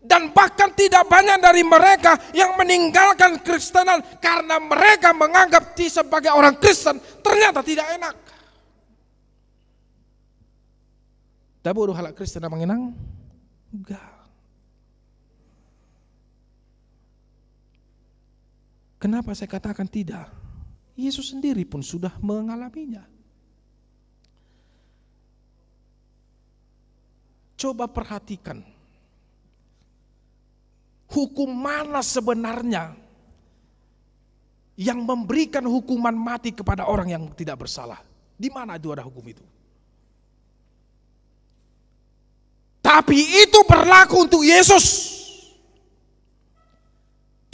Dan bahkan tidak banyak dari mereka yang meninggalkan Kristenan karena mereka menganggap sebagai orang Kristen ternyata tidak enak. Tapi udah halak Kristen namang enang? Enggak. Kenapa saya katakan tidak? Yesus sendiri pun sudah mengalaminya. Coba perhatikan. Hukum mana sebenarnya yang memberikan hukuman mati kepada orang yang tidak bersalah? Di mana itu ada hukum itu? Tapi itu berlaku untuk Yesus.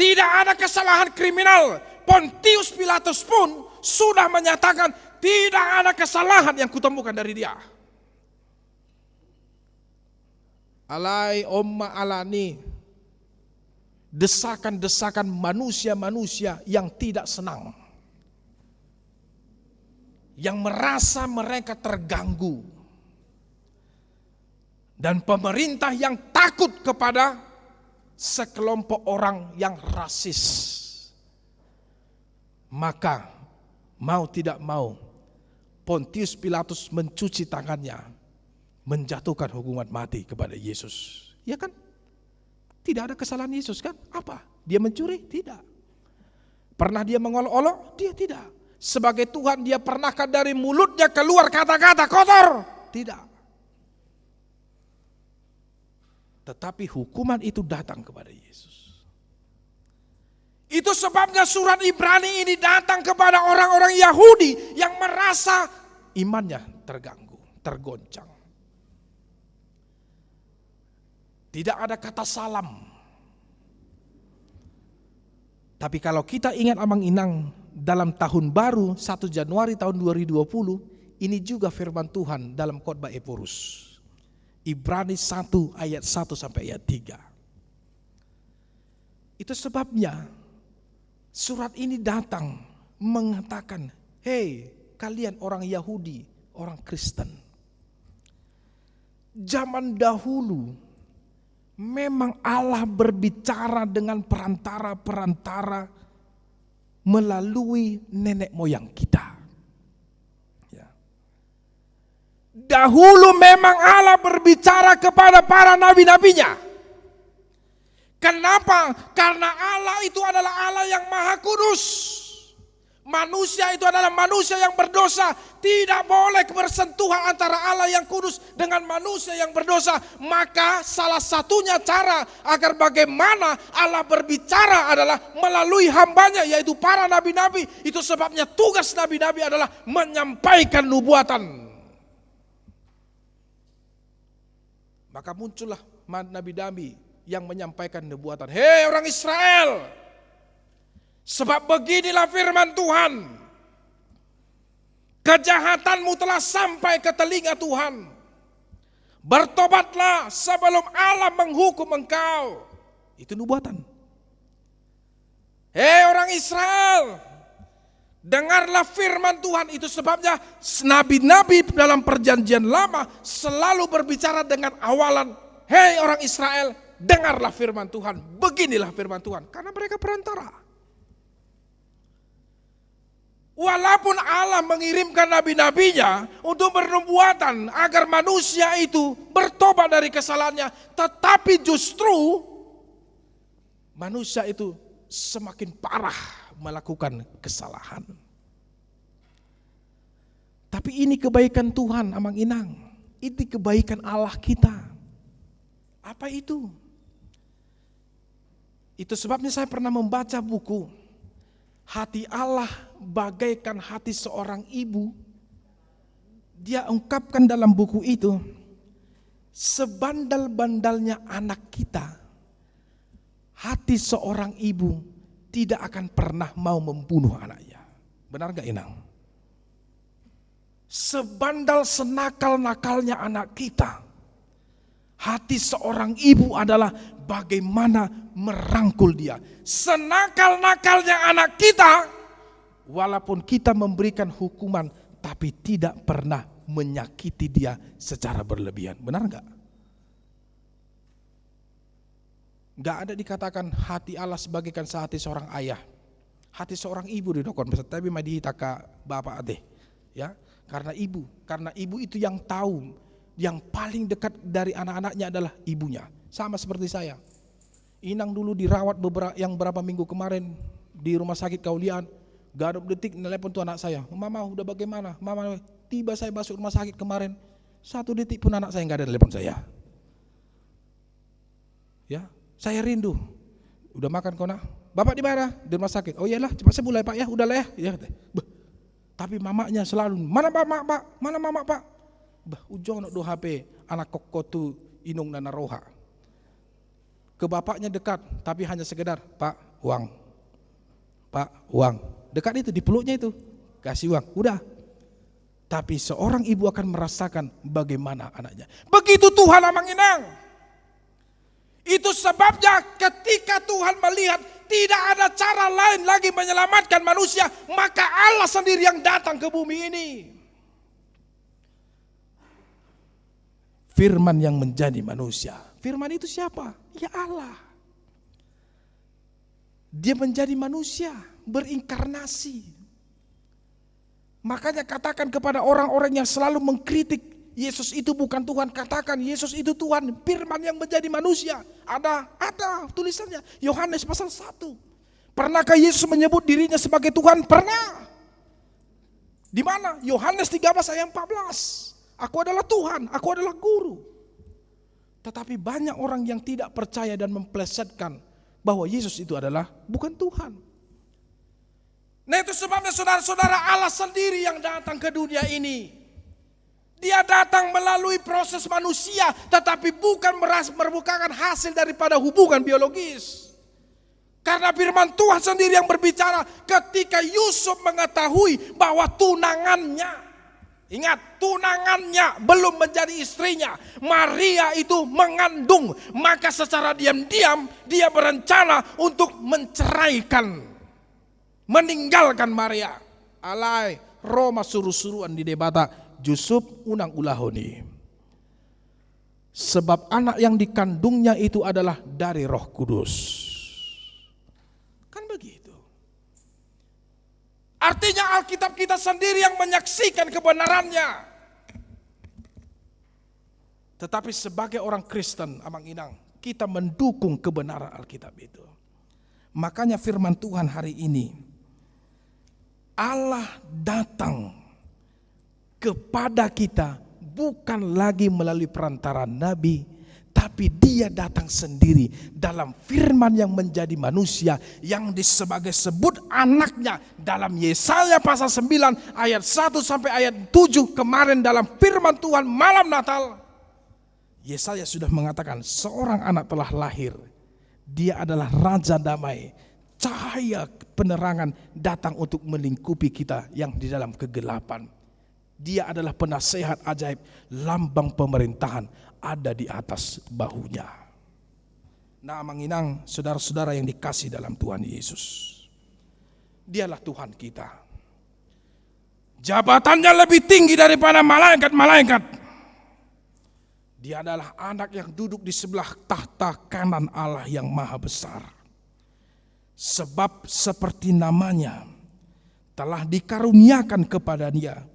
Tidak ada kesalahan kriminal. Pontius Pilatus pun sudah menyatakan tidak ada kesalahan yang kutemukan dari dia. Alai omma alani. Desakan-desakan manusia-manusia yang tidak senang. Yang merasa mereka terganggu. Dan pemerintah yang takut kepada sekelompok orang yang rasis. Maka mau tidak mau Pontius Pilatus mencuci tangannya, menjatuhkan hukuman mati kepada Yesus. Ya kan? Tidak ada kesalahan Yesus kan? Apa? Dia mencuri? Tidak. Pernah dia mengolok-olok? Dia tidak. Sebagai Tuhan dia pernahkah dari mulutnya keluar kata-kata kotor? Tidak. Tetapi hukuman itu datang kepada Yesus. Itu sebabnya surat Ibrani ini datang kepada orang-orang Yahudi yang merasa imannya terganggu, tergoncang. Tidak ada kata salam. Tapi kalau kita ingat amang inang dalam tahun baru 1 Januari tahun 2020, ini juga firman Tuhan dalam khotbah Eporus. Ibrani 1 ayat 1 sampai ayat 3. Itu sebabnya surat ini datang mengatakan, hei kalian orang Yahudi, orang Kristen. Zaman dahulu memang Allah berbicara dengan perantara-perantara melalui nenek moyang kita. Ya. Dahulu memang Allah berbicara kepada para nabi-nabinya. Kenapa? Karena Allah itu adalah Allah yang maha kudus. Manusia itu adalah manusia yang berdosa. Tidak boleh bersentuhan antara Allah yang kudus dengan manusia yang berdosa. Maka salah satunya cara agar bagaimana Allah berbicara adalah melalui hambanya, yaitu para nabi-nabi. Itu sebabnya tugas nabi-nabi adalah menyampaikan nubuatan. Maka muncullah nabi-nabi yang menyampaikan nubuatan. Hei orang Israel, sebab beginilah firman Tuhan. Kejahatanmu telah sampai ke telinga Tuhan. Bertobatlah sebelum Allah menghukum engkau. Itu nubuatan. Hei orang Israel, Dengarlah firman Tuhan, itu sebabnya nabi-nabi dalam perjanjian lama selalu berbicara dengan awalan, hei orang Israel, dengarlah firman Tuhan, beginilah firman Tuhan, karena mereka perantara. Walaupun Allah mengirimkan nabi-nabinya untuk bernubuatan agar manusia itu bertobat dari kesalahannya, tetapi justru manusia itu semakin parah melakukan kesalahan. Tapi ini kebaikan Tuhan, Amang Inang. Ini kebaikan Allah kita. Apa itu? Itu sebabnya saya pernah membaca buku Hati Allah Bagaikan Hati Seorang Ibu. Dia ungkapkan dalam buku itu, sebandal-bandalnya anak kita, hati seorang ibu tidak akan pernah mau membunuh anaknya. Benar gak Inang? Sebandal senakal-nakalnya anak kita, hati seorang ibu adalah bagaimana merangkul dia. Senakal-nakalnya anak kita, walaupun kita memberikan hukuman, tapi tidak pernah menyakiti dia secara berlebihan. Benar gak? Gak ada dikatakan hati Allah sebagaikan sehati seorang ayah, hati seorang ibu di dokon, tapi madihita ka bapak ade, ya, karena ibu itu yang tahu, yang paling dekat dari anak-anaknya adalah ibunya. Sama seperti saya, Inang dulu dirawat berapa minggu kemarin di rumah sakit Kaulian, gak ada detik telepon tuh anak saya, mama udah bagaimana, mama tiba saya masuk rumah sakit kemarin, 1 detik pun anak saya gak ada telepon saya, ya. Saya rindu. Udah makan kau nak? Bapak di mana? Di rumah sakit. Oh iyalah, cepat sembuh lah Pak ya, udah lah ya. Tapi mamanya selalu, mana mama Pak? Mana mama Pak? Ujung do HP anak koko tu inung dan roha. Ke bapaknya dekat, tapi hanya sekedar Pak uang. Pak uang. Dekat itu di peluknya itu, kasih uang. Udah. Tapi seorang ibu akan merasakan bagaimana anaknya. Begitu Tuhan Amang Inang. Itu sebabnya ketika Tuhan melihat tidak ada cara lain lagi menyelamatkan manusia, maka Allah sendiri yang datang ke bumi ini. Firman yang menjadi manusia. Firman itu siapa? Ya Allah. Dia menjadi manusia, berinkarnasi. Makanya katakan kepada orang-orang yang selalu mengkritik Yesus itu bukan Tuhan, katakan Yesus itu Tuhan, firman yang menjadi manusia. Ada tulisannya, Yohanes pasal 1. Pernahkah Yesus menyebut dirinya sebagai Tuhan? Pernah. Di mana? Yohanes 13 ayat 14. Aku adalah Tuhan, aku adalah guru. Tetapi banyak orang yang tidak percaya dan memplesetkan bahwa Yesus itu adalah bukan Tuhan. Nah itu sebabnya saudara-saudara, Allah sendiri yang datang ke dunia ini. Dia datang melalui proses manusia, tetapi bukan merupakan hasil daripada hubungan biologis. Karena firman Tuhan sendiri yang berbicara ketika Yusuf mengetahui bahwa tunangannya, ingat tunangannya belum menjadi istrinya, Maria itu mengandung, maka secara diam-diam dia berencana untuk menceraikan, meninggalkan Maria. Alai Roma suruh-suruhan di debata. Yusuf unang ulahoni. Sebab anak yang dikandungnya itu adalah dari Roh Kudus. Kan begitu. Artinya Alkitab kita sendiri yang menyaksikan kebenarannya. Tetapi sebagai orang Kristen, Amang Inang, kita mendukung kebenaran Alkitab itu. Makanya firman Tuhan hari ini, Allah datang kepada kita bukan lagi melalui perantara nabi, tapi dia datang sendiri dalam firman yang menjadi manusia yang sebagai sebut anaknya dalam Yesaya pasal 9 ayat 1 sampai ayat 7 kemarin dalam firman Tuhan malam Natal. Yesaya sudah mengatakan seorang anak telah lahir, dia adalah Raja Damai, cahaya penerangan datang untuk melingkupi kita yang di dalam kegelapan. Dia adalah penasehat ajaib, lambang pemerintahan ada di atas bahunya. Nah, Amang Inang, saudara-saudara yang dikasih dalam Tuhan Yesus, dialah Tuhan kita. Jabatannya lebih tinggi daripada malaikat-malaikat. Dia adalah anak yang duduk di sebelah tahta kanan Allah yang maha besar. Sebab seperti namanya telah dikaruniakan kepada dia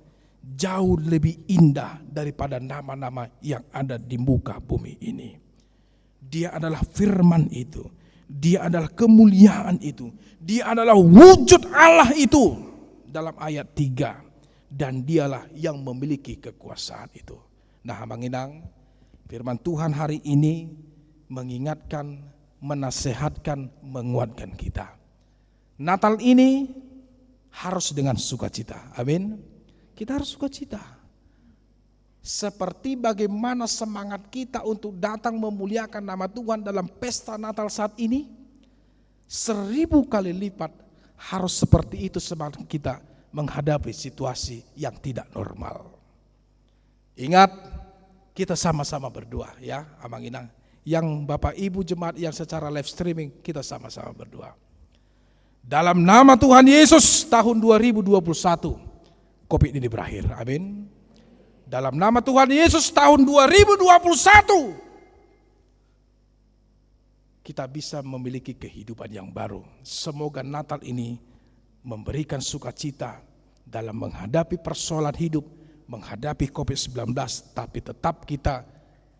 jauh lebih indah daripada nama-nama yang ada di muka bumi ini. Dia adalah firman itu. Dia adalah kemuliaan itu. Dia adalah wujud Allah itu dalam ayat 3. Dan dialah yang memiliki kekuasaan itu. Nah, Abang Inang, firman Tuhan hari ini mengingatkan, menasehatkan, menguatkan kita. Natal ini harus dengan sukacita. Amin. Kita harus sukacita. Seperti bagaimana semangat kita untuk datang memuliakan nama Tuhan dalam pesta Natal saat ini, 1000 kali lipat harus seperti itu semangat kita menghadapi situasi yang tidak normal. Ingat, kita sama-sama berdoa ya, Abang Inang. Yang Bapak Ibu jemaat yang secara live streaming, kita sama-sama berdoa. Dalam nama Tuhan Yesus, tahun 2021, COVID ini berakhir. Amin. Dalam nama Tuhan Yesus, tahun 2021, kita bisa memiliki kehidupan yang baru. Semoga Natal ini memberikan sukacita dalam menghadapi persoalan hidup, menghadapi COVID-19, tapi tetap kita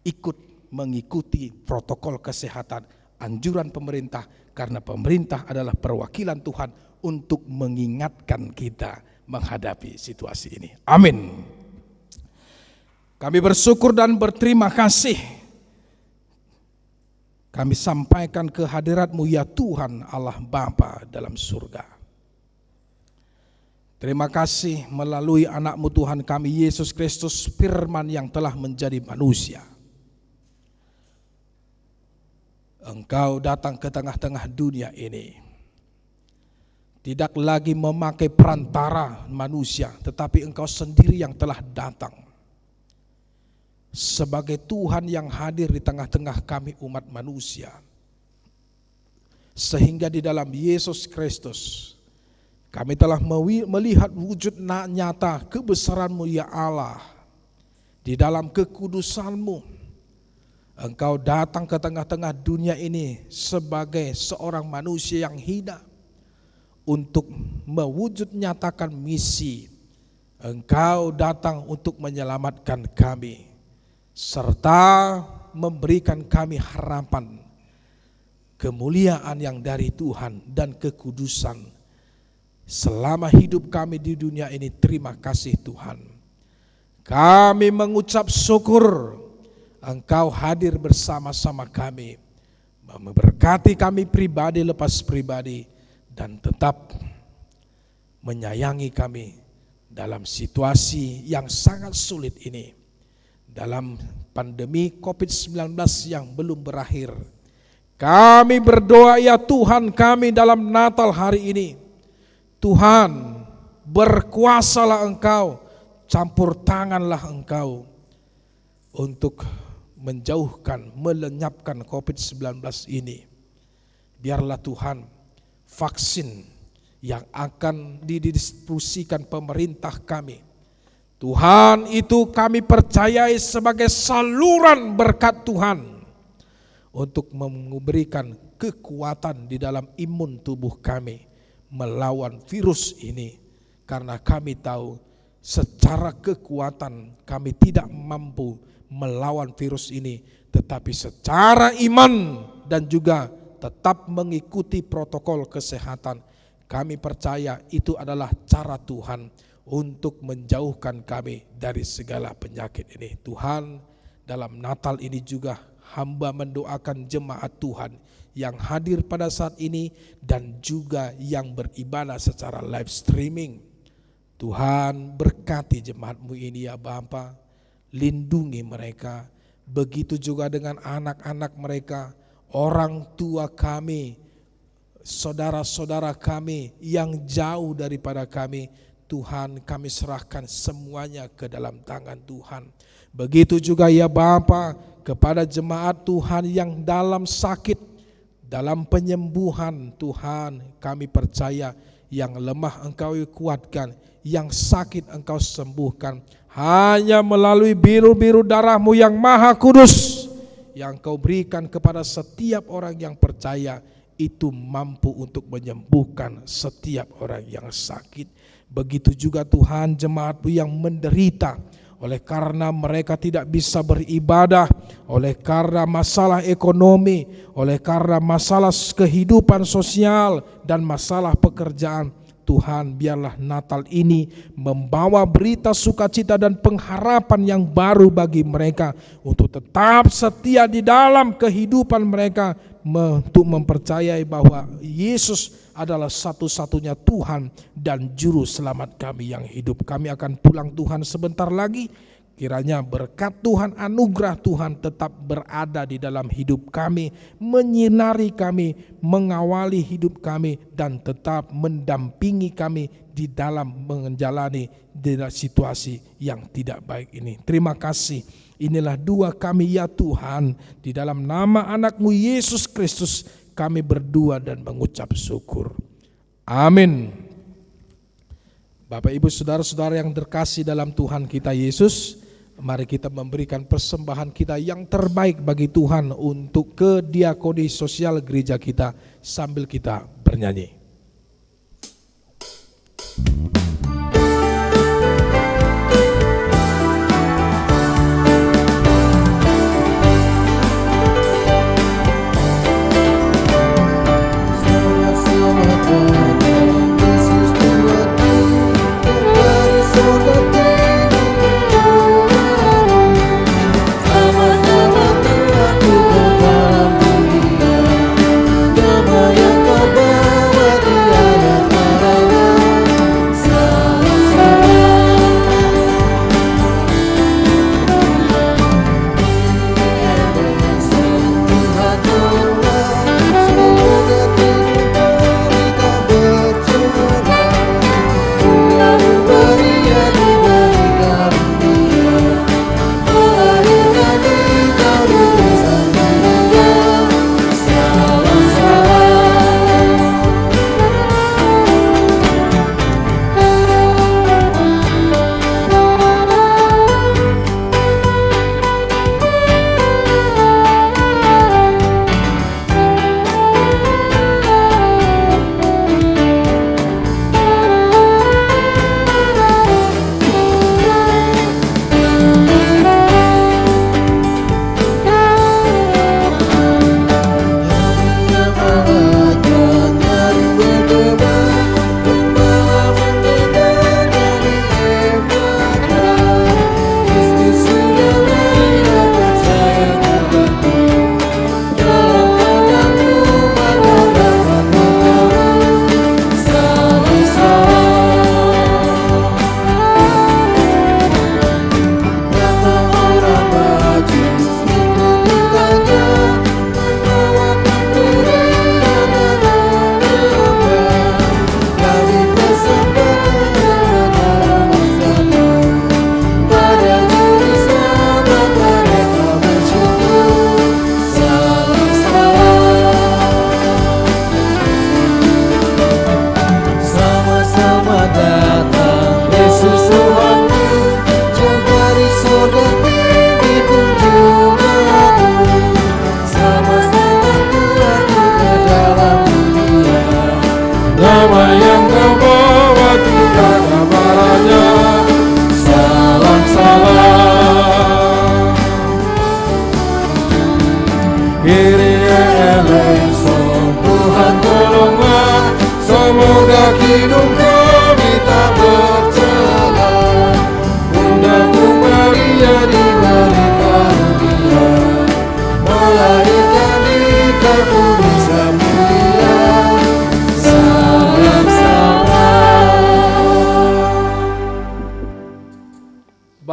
ikut mengikuti protokol kesehatan, anjuran pemerintah, karena pemerintah adalah perwakilan Tuhan untuk mengingatkan kita menghadapi situasi ini. Amin. Kami bersyukur dan berterima kasih. Kami sampaikan kehadirat-Mu ya Tuhan Allah Bapa dalam surga. Terima kasih melalui anak-Mu Tuhan kami Yesus Kristus, firman yang telah menjadi manusia. Engkau datang ke tengah-tengah dunia ini. Tidak lagi memakai perantara manusia, tetapi Engkau sendiri yang telah datang. Sebagai Tuhan yang hadir di tengah-tengah kami umat manusia. Sehingga di dalam Yesus Kristus kami telah melihat wujud nyata kebesaran-Mu ya Allah. Di dalam kekudusan-Mu, Engkau datang ke tengah-tengah dunia ini sebagai seorang manusia yang hina untuk mewujud nyatakan misi. Engkau datang untuk menyelamatkan kami serta memberikan kami harapan, kemuliaan yang dari Tuhan dan kekudusan. Selama hidup kami di dunia ini, terima kasih Tuhan. Kami mengucap syukur Engkau hadir bersama-sama kami, memberkati kami pribadi lepas pribadi, dan tetap menyayangi kami dalam situasi yang sangat sulit ini. Dalam pandemi COVID-19 yang belum berakhir, kami berdoa ya Tuhan kami dalam Natal hari ini, Tuhan, berkuasalah Engkau, campur tanganlah Engkau untuk menjauhkan, melenyapkan COVID-19 ini. Biarlah Tuhan, vaksin yang akan didistribusikan pemerintah kami, Tuhan, itu kami percayai sebagai saluran berkat Tuhan untuk memberikan kekuatan di dalam imun tubuh kami melawan virus ini, karena kami tahu secara kekuatan kami tidak mampu melawan virus ini, tetapi secara iman dan juga tetap mengikuti protokol kesehatan, kami percaya itu adalah cara Tuhan untuk menjauhkan kami dari segala penyakit ini. Tuhan, dalam Natal ini juga hamba mendoakan jemaat Tuhan yang hadir pada saat ini dan juga yang beribadah secara live streaming. Tuhan, berkati jemaat-Mu ini ya Bapa, lindungi mereka. Begitu juga dengan anak-anak mereka, orang tua kami, saudara-saudara kami yang jauh daripada kami. Tuhan, kami serahkan semuanya ke dalam tangan Tuhan. Begitu juga ya Bapa, kepada jemaat Tuhan yang dalam sakit, dalam penyembuhan, Tuhan, kami percaya yang lemah Engkau kuatkan, yang sakit Engkau sembuhkan. Hanya melalui biru-biru darah-Mu yang maha kudus yang Kau berikan kepada setiap orang yang percaya, itu mampu untuk menyembuhkan setiap orang yang sakit. Begitu juga Tuhan, jemaat-Mu yang menderita oleh karena mereka tidak bisa beribadah, oleh karena masalah ekonomi, oleh karena masalah kehidupan sosial dan masalah pekerjaan. Tuhan, biarlah Natal ini membawa berita sukacita dan pengharapan yang baru bagi mereka untuk tetap setia di dalam kehidupan mereka, untuk mempercayai bahwa Yesus adalah satu-satunya Tuhan dan Juru Selamat kami yang hidup. Kami akan pulang Tuhan sebentar lagi. Kiranya berkat Tuhan, anugerah Tuhan tetap berada di dalam hidup kami, menyinari kami, mengawali hidup kami, dan tetap mendampingi kami di dalam menjalani situasi yang tidak baik ini. Terima kasih. Inilah doa kami ya Tuhan, di dalam nama anak-Mu Yesus Kristus kami berdoa dan mengucap syukur. Amin. Bapak Ibu saudara-saudara yang terkasih dalam Tuhan kita Yesus, mari kita memberikan persembahan kita yang terbaik bagi Tuhan untuk kediakoni sosial gereja kita sambil kita bernyanyi.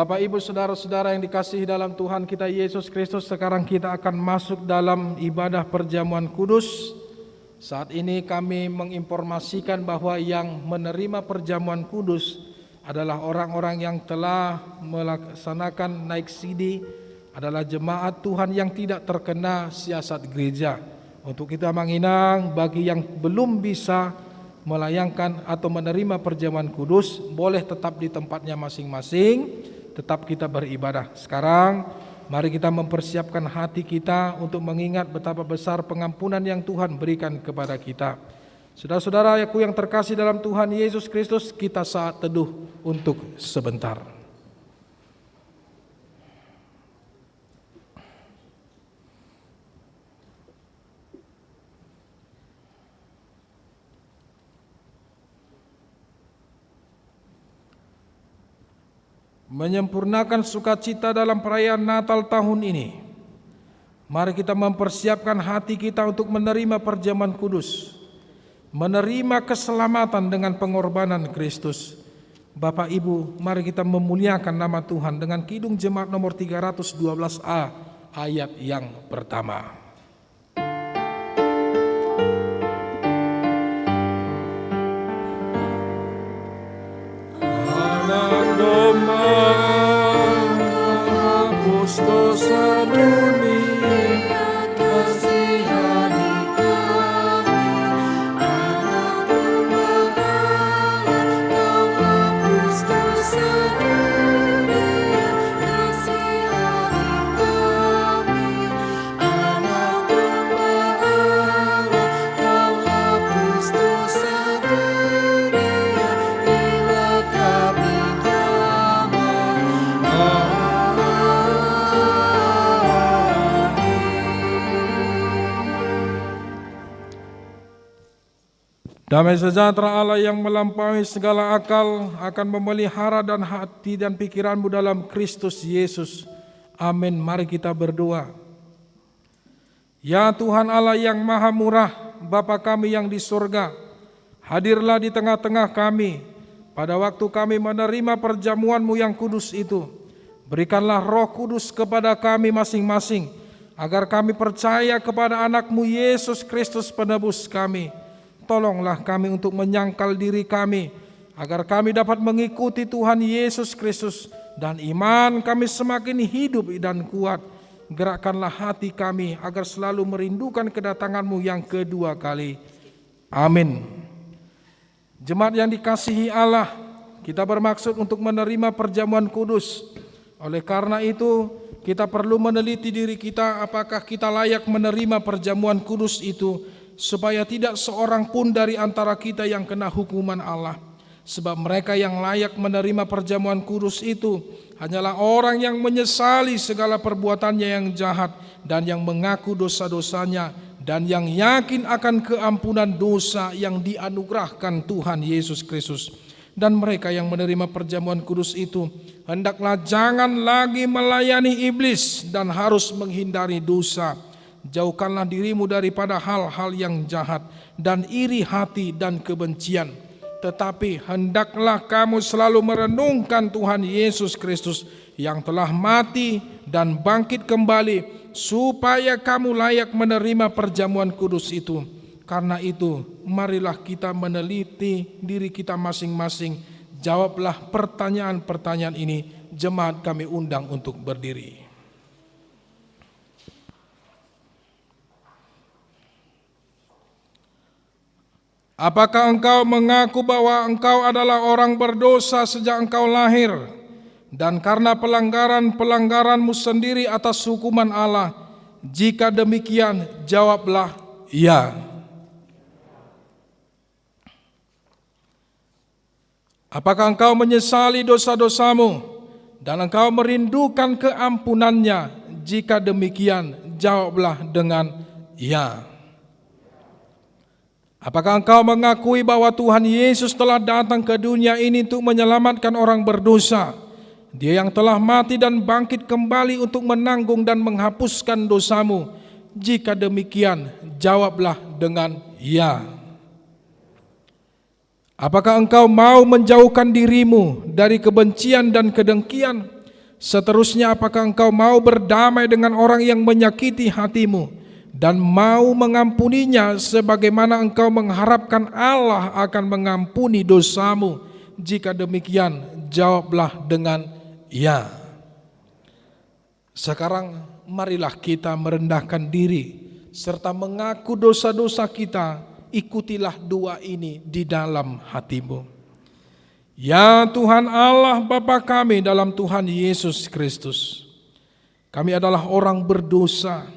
Bapak Ibu saudara-saudara yang dikasihi dalam Tuhan kita Yesus Kristus, sekarang kita akan masuk dalam ibadah perjamuan kudus. Saat ini kami menginformasikan bahwa yang menerima perjamuan kudus adalah orang-orang yang telah melaksanakan naik sidi, adalah jemaat Tuhan yang tidak terkena siasat gereja. Untuk kita menginang, bagi yang belum bisa melayangkan atau menerima perjamuan kudus, boleh tetap di tempatnya masing-masing, tetap kita beribadah. Sekarang mari kita mempersiapkan hati kita untuk mengingat betapa besar pengampunan yang Tuhan berikan kepada kita. Saudara-saudaraku yang terkasih dalam Tuhan Yesus Kristus, kita saat teduh untuk sebentar. Menyempurnakan sukacita dalam perayaan Natal tahun ini, mari kita mempersiapkan hati kita untuk menerima perjamuan kudus, menerima keselamatan dengan pengorbanan Kristus. Bapak Ibu, mari kita memuliakan nama Tuhan dengan Kidung Jemaat nomor 312A ayat yang pertama. Dosa dunia, kasihani kami. Anak domba Allah, Kau hapus dosa dunia, kasihani kami. Anak domba Allah, Kau hapus dosa dunia, bila kami damai. Damai sejahtera Allah yang melampaui segala akal akan memelihara dan hati dan pikiranmu dalam Kristus Yesus. Amin. Mari kita berdoa. Ya Tuhan Allah yang maha murah, Bapa kami yang di surga, hadirlah di tengah-tengah kami pada waktu kami menerima perjamuan-Mu yang kudus itu. Berikanlah Roh Kudus kepada kami masing-masing, agar kami percaya kepada anak-Mu Yesus Kristus penebus kami. Tolonglah kami untuk menyangkal diri kami, agar kami dapat mengikuti Tuhan Yesus Kristus, dan iman kami semakin hidup dan kuat. Gerakkanlah hati kami agar selalu merindukan kedatangan-Mu yang kedua kali. Amin. Jemaat yang dikasihi Allah, kita bermaksud untuk menerima perjamuan kudus. Oleh karena itu, kita perlu meneliti diri kita apakah kita layak menerima perjamuan kudus itu, supaya tidak seorang pun dari antara kita yang kena hukuman Allah. Sebab mereka yang layak menerima perjamuan kudus itu hanyalah orang yang menyesali segala perbuatannya yang jahat dan yang mengaku dosa-dosanya dan yang yakin akan keampunan dosa yang dianugerahkan Tuhan Yesus Kristus. Dan mereka yang menerima perjamuan kudus itu hendaklah jangan lagi melayani iblis dan harus menghindari dosa. Jauhkanlah dirimu daripada hal-hal yang jahat dan iri hati dan kebencian. Tetapi hendaklah kamu selalu merenungkan Tuhan Yesus Kristus yang telah mati dan bangkit kembali, supaya kamu layak menerima perjamuan kudus itu. Karena itu, marilah kita meneliti diri kita masing-masing. Jawablah pertanyaan-pertanyaan ini. Jemaat kami undang untuk berdiri. Apakah engkau mengaku bahwa engkau adalah orang berdosa sejak engkau lahir, dan karena pelanggaran-pelanggaranmu sendiri atas hukuman Allah? Jika demikian, jawablah ya. Apakah engkau menyesali dosa-dosamu dan engkau merindukan keampunannya? Jika demikian, jawablah dengan ya. Apakah engkau mengakui bahwa Tuhan Yesus telah datang ke dunia ini untuk menyelamatkan orang berdosa? Dia yang telah mati dan bangkit kembali untuk menanggung dan menghapuskan dosamu. Jika demikian, jawablah dengan ya. Apakah engkau mau menjauhkan dirimu dari kebencian dan kedengkian? Seterusnya, apakah engkau mau berdamai dengan orang yang menyakiti hatimu dan mau mengampuninya sebagaimana engkau mengharapkan Allah akan mengampuni dosamu? Jika demikian, jawablah dengan ya. Sekarang marilah kita merendahkan diri serta mengaku dosa-dosa kita. ikutilah doa ini di dalam hatimu. Ya Tuhan Allah Bapa kami dalam Tuhan Yesus Kristus, kami adalah orang berdosa,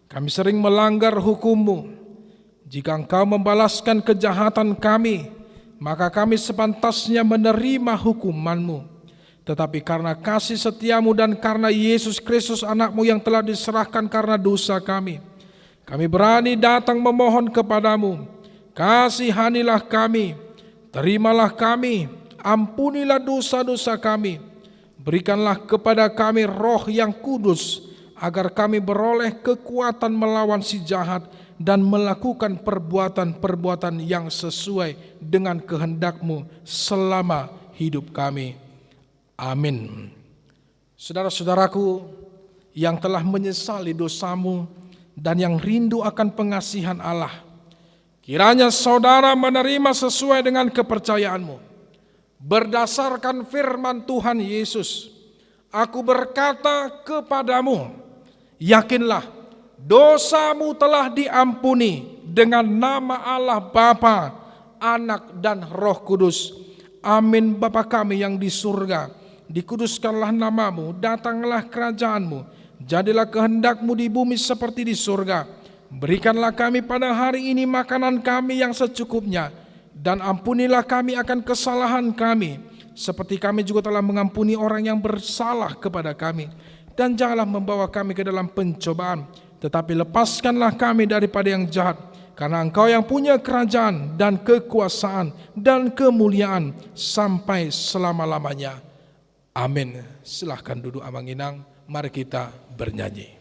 kami sering melanggar hukum-Mu. Jika Engkau membalaskan kejahatan kami, maka kami sepantasnya menerima hukuman-Mu. Tetapi karena kasih setia-Mu dan karena Yesus Kristus anak-Mu yang telah diserahkan karena dosa kami berani datang memohon kepadamu. Kasihanilah kami, terimalah kami, ampunilah dosa-dosa kami. Berikanlah kepada kami roh yang kudus, agar kami beroleh kekuatan melawan si jahat dan melakukan perbuatan-perbuatan yang sesuai dengan kehendak-Mu selama hidup kami. Amin. Saudara-saudaraku yang telah menyesali dosamu dan yang rindu akan pengasihan Allah, kiranya saudara menerima sesuai dengan kepercayaanmu. Berdasarkan firman Tuhan Yesus, aku berkata kepadamu, yakinlah dosamu telah diampuni dengan nama Allah Bapa, Anak dan Roh Kudus. Amin. Bapa kami yang di surga, dikuduskanlah namamu, datanglah kerajaanmu, jadilah kehendak-Mu di bumi seperti di surga. Berikanlah kami pada hari ini makanan kami yang secukupnya, dan ampunilah kami akan kesalahan kami, seperti kami juga telah mengampuni orang yang bersalah kepada kami. Dan janganlah membawa kami ke dalam pencobaan, tetapi lepaskanlah kami daripada yang jahat. Karena Engkau yang punya kerajaan dan kekuasaan dan kemuliaan sampai selama-lamanya. Amin. Silahkan duduk Amanginang, mari kita bernyanyi.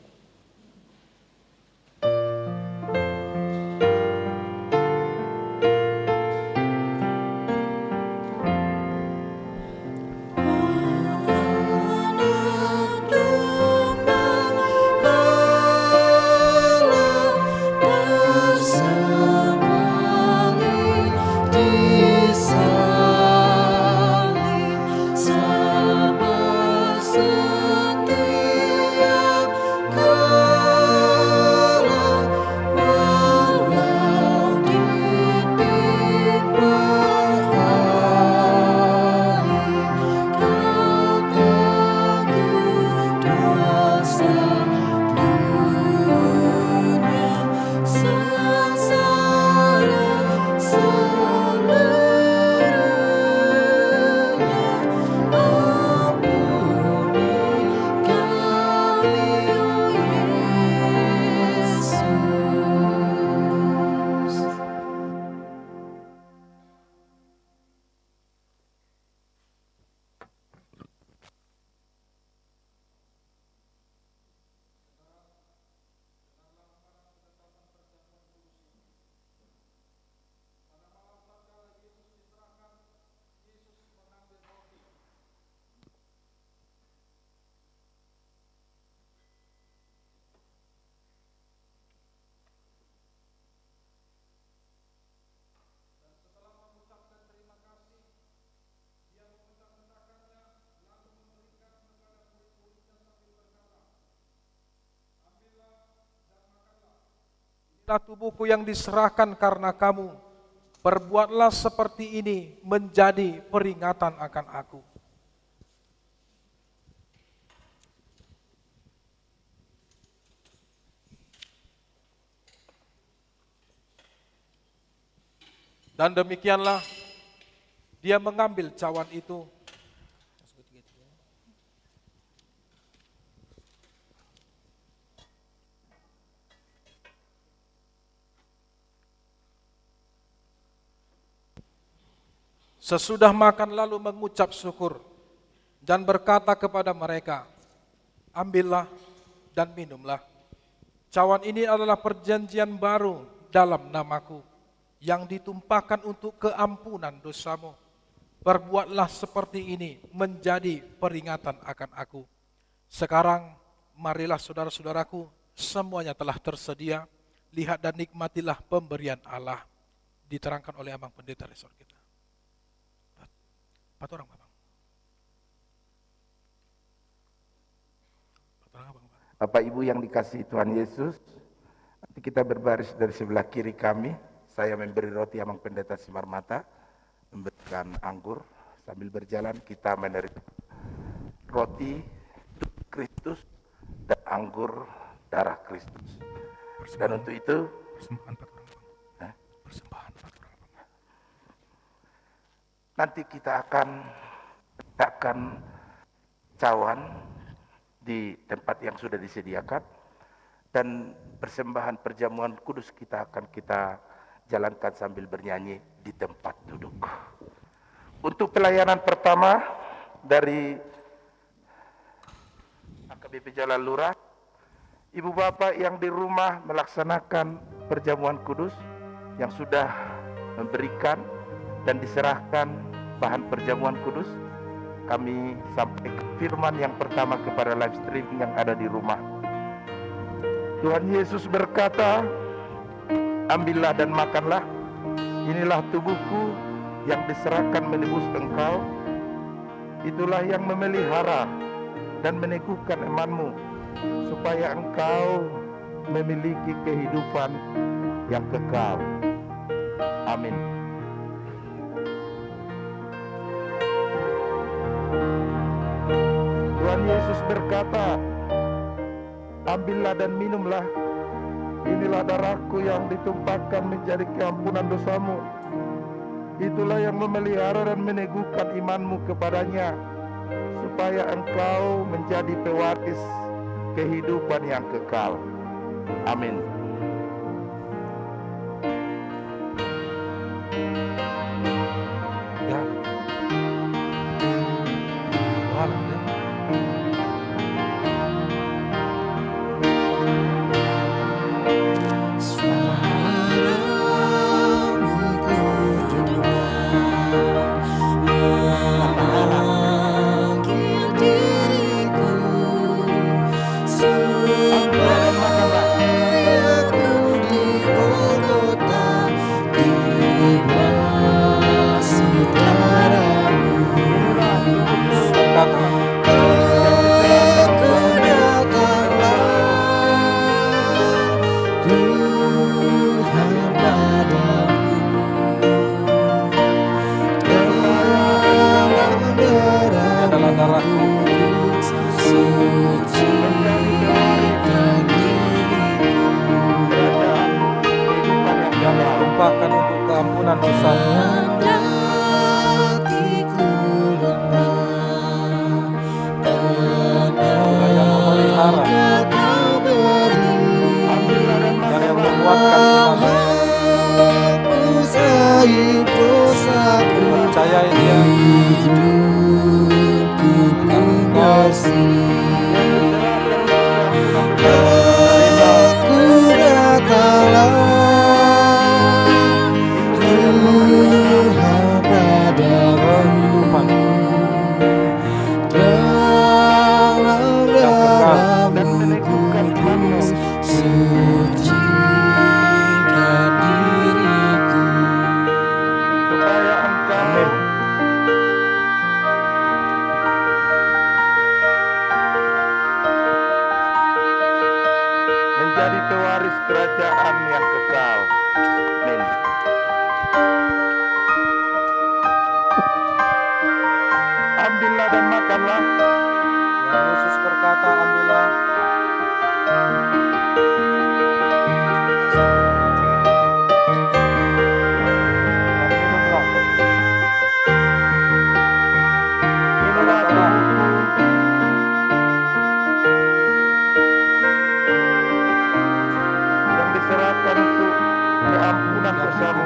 Tubuhku yang diserahkan karena kamu, perbuatlah seperti ini menjadi peringatan akan aku. Dan demikianlah dia mengambil cawan itu, sesudah makan lalu mengucap syukur dan berkata kepada mereka, ambillah dan minumlah. Cawan ini adalah perjanjian baru dalam namaku, yang ditumpahkan untuk keampunan dosamu. Perbuatlah seperti ini menjadi peringatan akan aku. Sekarang marilah saudara-saudaraku, semuanya telah tersedia. Lihat dan nikmatilah pemberian Allah. Diterangkan oleh Abang Pendeta Resor kita. 4 orang, Bang. 4 orang, Bang. Bapak Ibu yang dikasihi Tuhan Yesus, nanti kita berbaris dari sebelah kiri kami, saya memberi roti Amang Pendeta Simarmata, memberikan anggur. Sambil berjalan kita menerima roti Kristus dan anggur darah Kristus. Dan untuk itu nanti kita akan letakkan cawan di tempat yang sudah disediakan, dan persembahan perjamuan kudus kita akan kita jalankan sambil bernyanyi di tempat duduk. Untuk pelayanan pertama dari AKBP Jalan Lurah, ibu bapak yang di rumah melaksanakan perjamuan kudus, yang sudah memberikan dan diserahkan bahan perjamuan kudus, kami sampaikan firman yang pertama kepada live streaming yang ada di rumah. Tuhan Yesus berkata, ambillah dan makanlah, inilah tubuhku yang diserahkan menebus engkau. Itulah yang memelihara dan meneguhkan imanmu, supaya engkau memiliki kehidupan yang kekal. Amin. Tuhan Yesus berkata, ambillah dan minumlah, inilah darahku yang ditumpahkan menjadi keampunan dosamu. Itulah yang memelihara dan meneguhkan imanmu kepadanya, supaya engkau menjadi pewaris kehidupan yang kekal. Amin. Menjadi pewaris kerajaan yang kekal. Amin. Ambillah dan makanlah. Yang Yesus berkata, ambillah. Inilah tubuhku yang diserahkan untuk keampunan dosamu.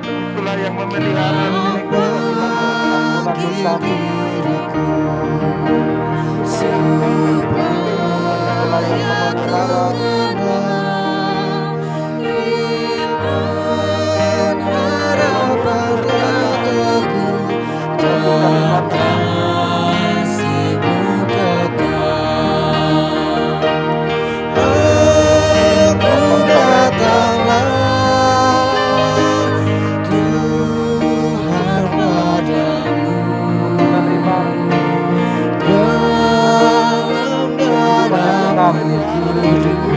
Itulah yang memelihara dan meneguhkan dosamu. Amin.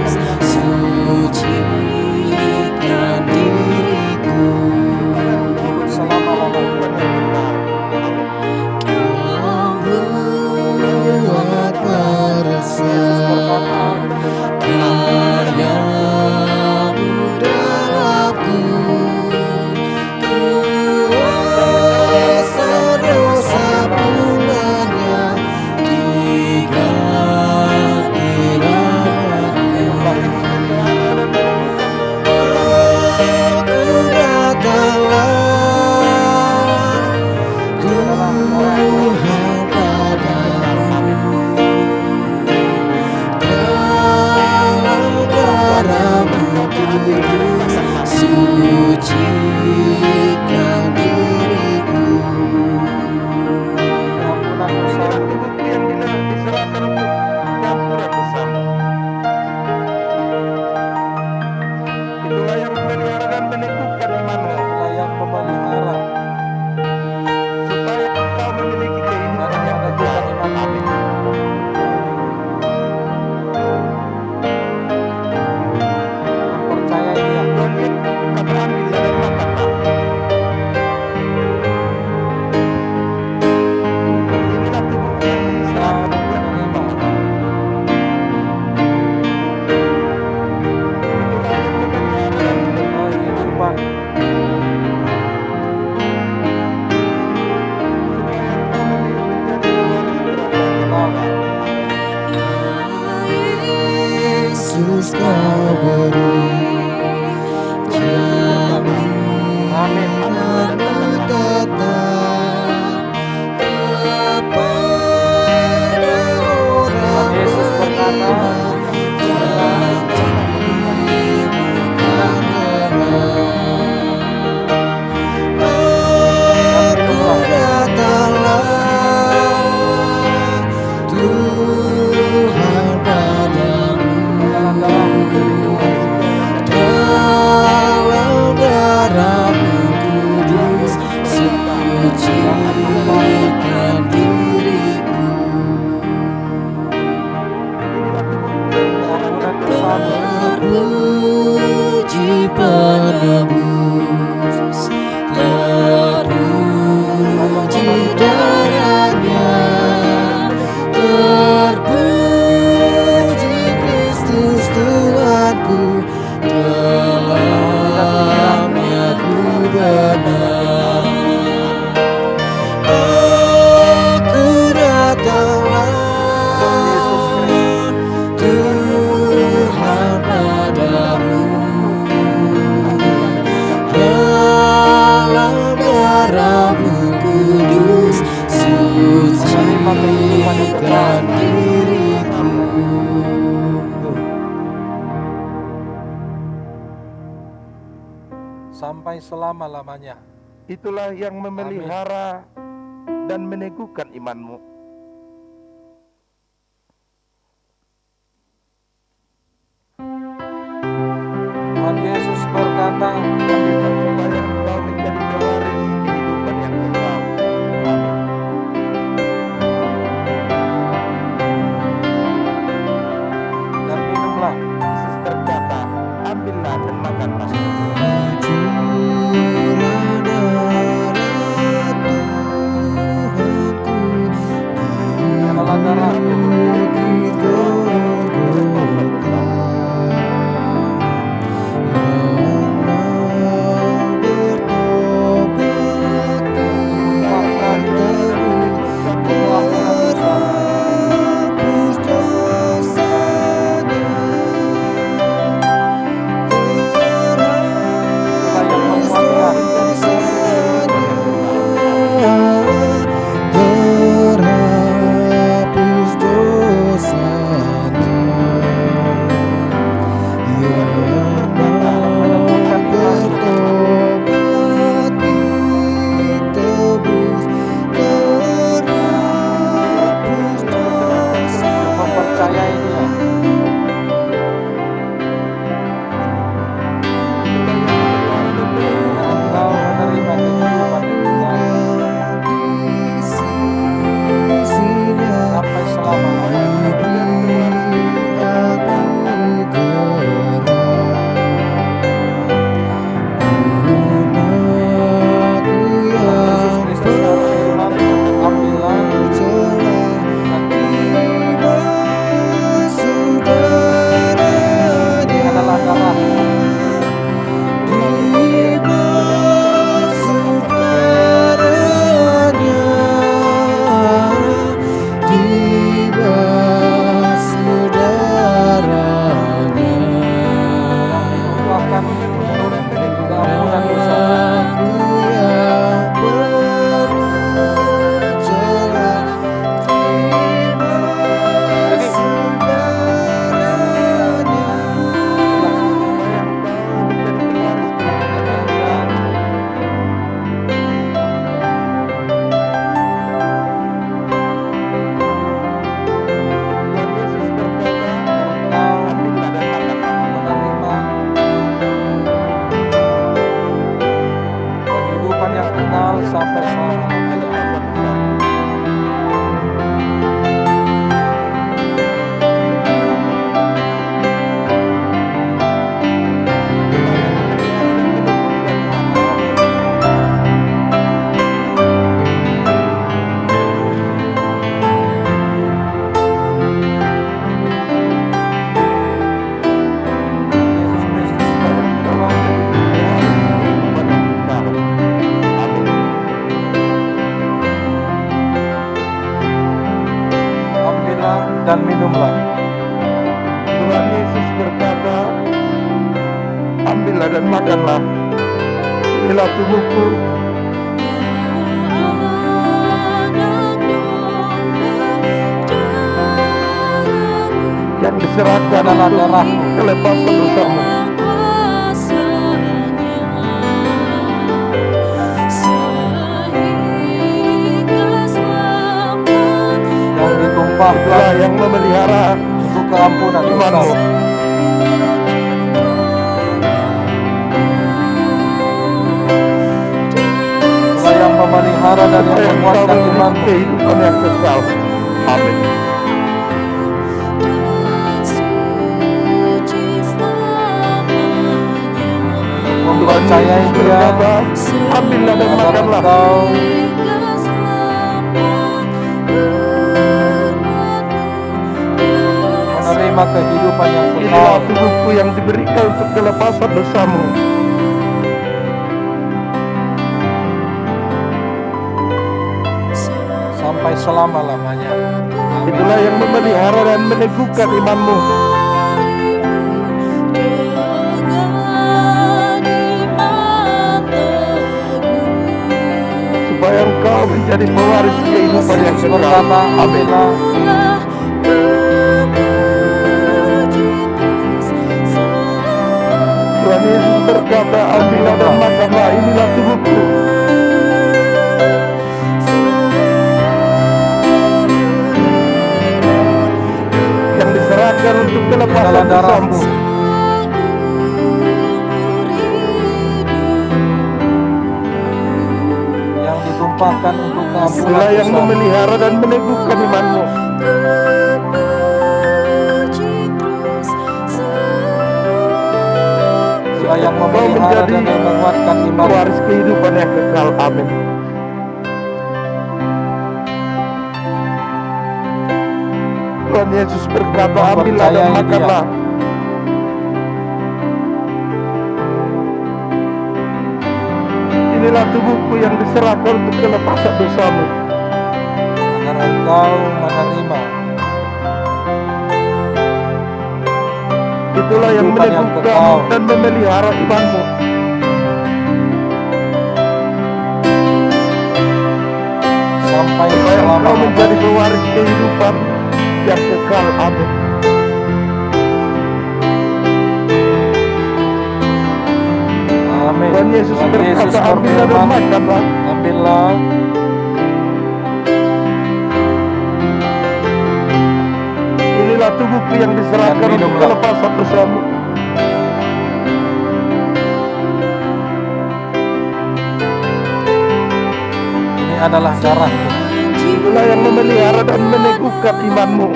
sampai selama-lamanya. Itulah yang memelihara dan meneguhkan imanmu. Tuhan Yesus berkata, supaya engkau menjadi pewaris kehidupan yang kekal. Amin. dan minumlah. Yesus berkata, ambillah dan makanlah. sampai selama-lamanya. Ambillah dan minumlah. Tuhan Yesus berkata, ambillah dan makanlah. Inilah tubuhku yang diserahkan Adalah untuk darahku. kelepasan dosamu. Yang ditumpahkan Itulah yang memelihara untuk keampunan imanmu. dosa. Itulah yang memelihara dan yang Supaya engkau menguatkan memiliki imanmu. kehidupan yang kekal. Amin. Mempercayai Yesus Dia berkata, ambillah dan agar makanlah. engkau menerima kehidupan yang kekal. Inilah tubuhku yang diberikan untuk kelepasan dosamu. Sampai selama-lamanya. Amin. Itulah yang memelihara dan meneguhkan imanmu. Supaya engkau menjadi pewaris kehidupan yang kekal. Berkata, Amin. ambillah Tuhan Yesus berkata, ambillah dan makanlah. Inilah tubuhku yang diserahkan untuk kelepasan adalah darahku. dosamu. Yang ditumpahkan untuk keampunan Itulah yang dosa. memelihara dan meneguhkan imanmu. Itulah yang Engkau memelihara menjadi dan yang menguatkan imanmu. pewaris kehidupan yang kekal. Amin. Tuhan Yesus berkata, ambillah dan Mempercayai Dia. makanlah. Inilah tubuhku yang diserahkan untuk kelepasan dosamu. Agar engkau menerima Itulah yang kehidupan yang meneguhkan kekal. dan memelihara imanmu. sampai Supaya engkau selama-lamanya. menjadi pewaris kehidupan yang kekal. Amin. Amin. Tuhan Yesus Tuhan Yesus berkata, ambillah dan berfirman, makanlah. ambillah Inilah tubuhku yang diserahkan Dan untuk minumlah. kelepasan dosamu. ini adalah darahku. Itulah yang memelihara dan meneguhkan imanmu.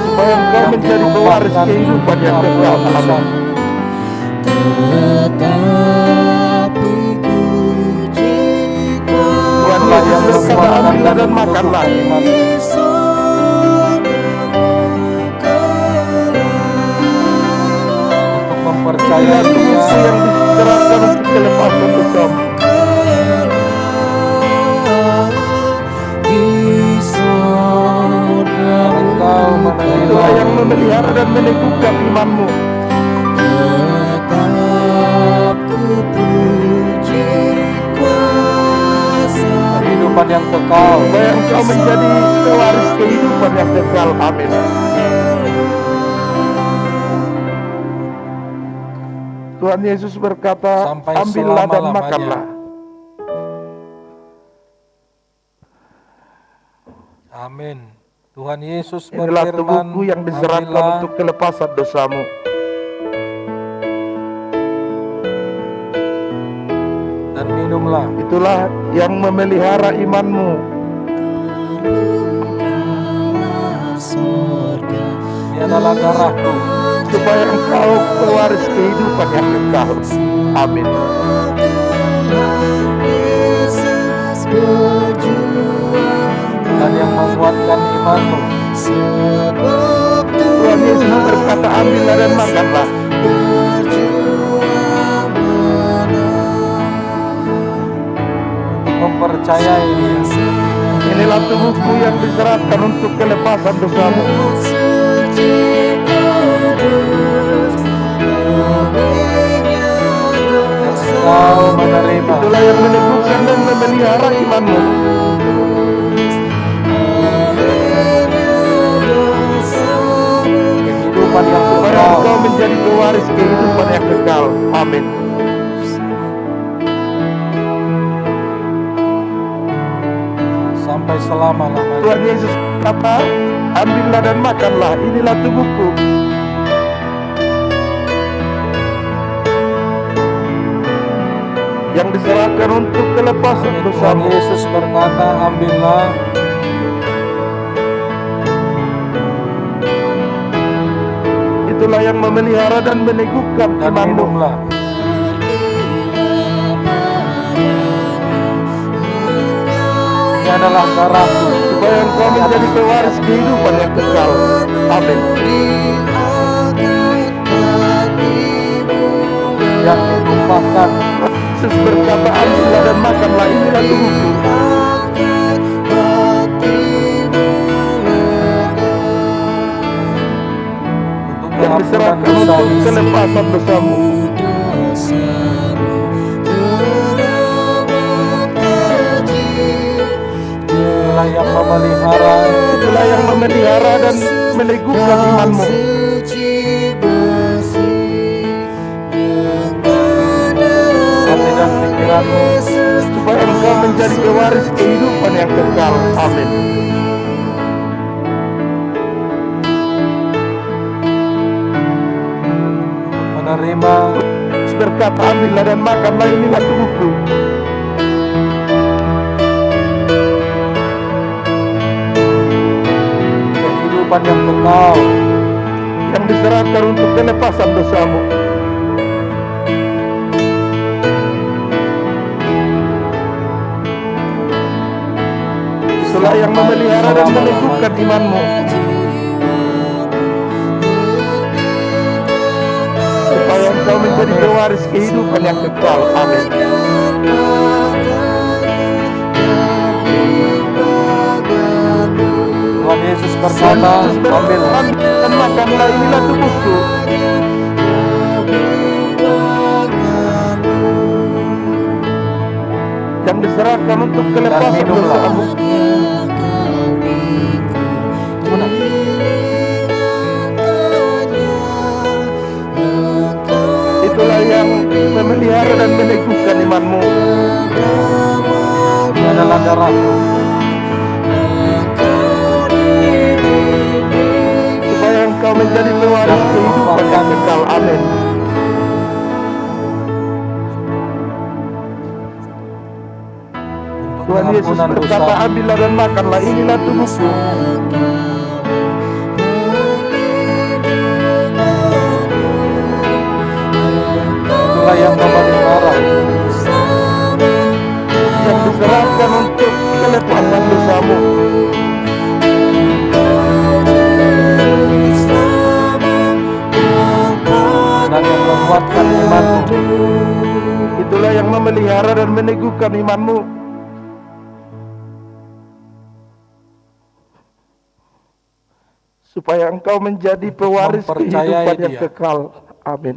Supaya engkau menjadi pewaris kehidupan yang kekal. Amin. Tuhan Yesus berkata, ambillah dan makanlah. Untuk Inilah mempercayai tubuhku Dia yang diserahkan untuk kelepasan dosamu. agar engkau Itulah yang menerima memelihara dan meneguhkan imanmu. kehidupan yang kekal. Supaya engkau menjadi pewaris kehidupan yang kekal. Amin. Tuhan Yesus berkata, Sampai ambillah dan selama-lamanya. makanlah. Amin. Tuhan Yesus Inilah berfirman, tubuhku yang diserahkan ambillah untuk kelepasan dosamu. minumlah. Itulah yang memelihara imanmu. Ini adalah darahku, Supaya engkau pewaris kehidupan yang kekal. Amin. dan yang menguatkan imanmu. Tuhan Yesus berkata, ambillah dan makanlah. Mempercayai Dia. Inilah tubuhku yang diserahkan untuk kelepasan dosamu. Kau menerima Itulah yang meneguhkan dan memelihara imanmu. kehidupan yang Supaya kekal engkau menjadi pewaris kehidupan yang kekal. Amin. sampai selama-lamanya. Tuhan Yesus kata, ambillah dan makanlah, inilah tubuhku. Yang diserahkan untuk kelepasan Tuhan dosamu. Yesus berkata, ambillah Itulah yang memelihara dan meneguhkan dan imanmu. minumlah. Ini adalah darahku Supaya engkau menjadi pewaris kehidupan yang kekal. Amin. yang ditumpahkan Yesus berkata, ambillah dan makanlah, inilah tubuhku. untuk Yang pengampunan diserahkan dosa. untuk kelepasan dosamu. Inilah yang memelihara Itulah yang memelihara dan meneguhkan imanmu. hati dan pikiranmu. Supaya engkau menjadi pewaris kehidupan yang kekal. Amin. Menerima Yesus berkata, ambillah dan makanlah, inilah tubuhku. kehidupan yang kekal Yang diserahkan untuk kelepasan dosamu. Itulah yang memelihara dan meneguhkan imanmu. Supaya engkau menjadi pewaris kehidupan yang kekal. Amin. Tuhan Yesus berkata, ambillah dan makanlah, inilah tubuhku. Yang diserahkan untuk kelepasan minumlah. dosamu. Itulah yang memelihara dan meneguhkan imanmu. Ini adalah darahku Supaya engkau menjadi pewaris kehidupan yang kekal. Amin. untuk Tuhan Yesus pengampunan berkata, dosa. ambillah dan makanlah, inilah tubuhku. Itulah yang memelihara Yang diserahkan untuk kelepasan dosamu. dan yang menguatkan imanmu. Itulah yang memelihara dan meneguhkan imanmu. Supaya engkau menjadi pewaris mempercayai kehidupan yang Dia. kekal. Amin.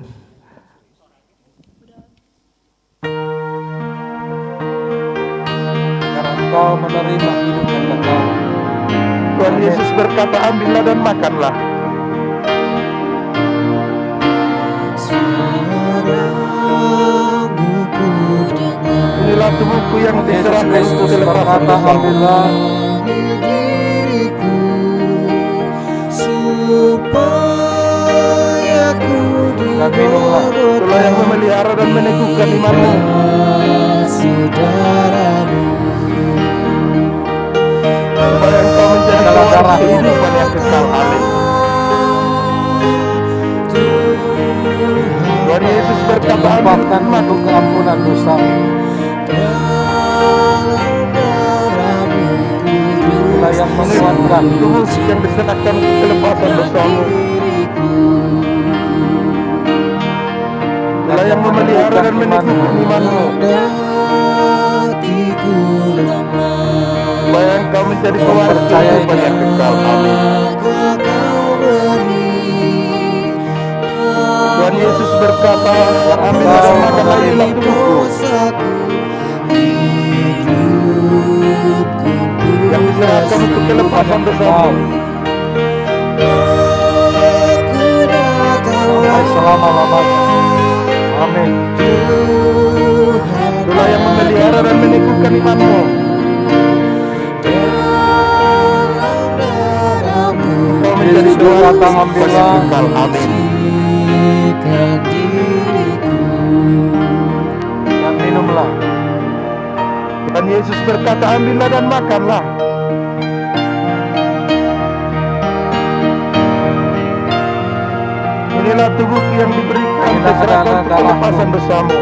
Karena engkau menerima hidup yang kekal. Tuhan Yesus berkata, ambillah dan makanlah. Inilah tubuhku yang Yesus diserahkan untuk Kristus kelepasan berkata, dosamu. ambillah dan minumlah. Itulah yang memelihara dan meneguhkan imanmu. supaya Engkau menjadi pewaris kehidupan yang kekal. Amin. Tuhan Yesus berkata, Bahkan untuk keampunan dosa. Itulah yang menguatkan tubuh yang diserahkan untuk kelepasan dosamu. Itulah yang memelihara dan meneguhkan imanmu, supaya engkau menjadi pewaris kehidupan yang kekal. Amin. Tuhan Yesus berkata, ambillah dan makanlah inilah tubuhku yang diserahkan untuk kelepasan dosamu, sampai selama-lamanya. Amin. itulah yang memelihara dan meneguhkan imanmu, engkau menjadi pewaris kehidupan yang kekal. Amin. Dan minumlah. Tuhan Yesus berkata, ambillah dan makanlah. Inilah tubuhku yang diberikan diserahkan untuk kelepasan dosamu.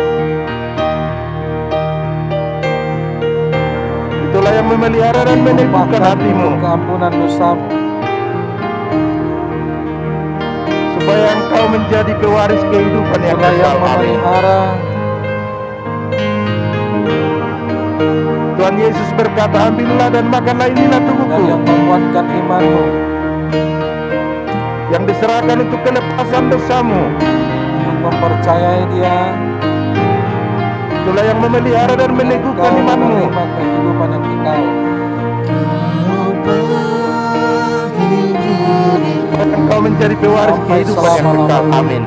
Itulah yang memelihara dan meneguhkan hatimu, Keampunan dosamu. supaya engkau menjadi pewaris kehidupan yang Itulah yang kekal. Amin. memelihara. Tuhan Yesus berkata, ambillah dan makanlah inilah Dan tubuhku yang menguatkan imanmu, yang diserahkan untuk kelepasan dosamu. untuk mempercayai Dia. Itulah yang memelihara dan meneguhkan Engkau imanmu, menerima kehidupan yang kekal. supaya engkau menjadi pewaris Sampai kehidupan yang kekal. selama-lamanya. Amin.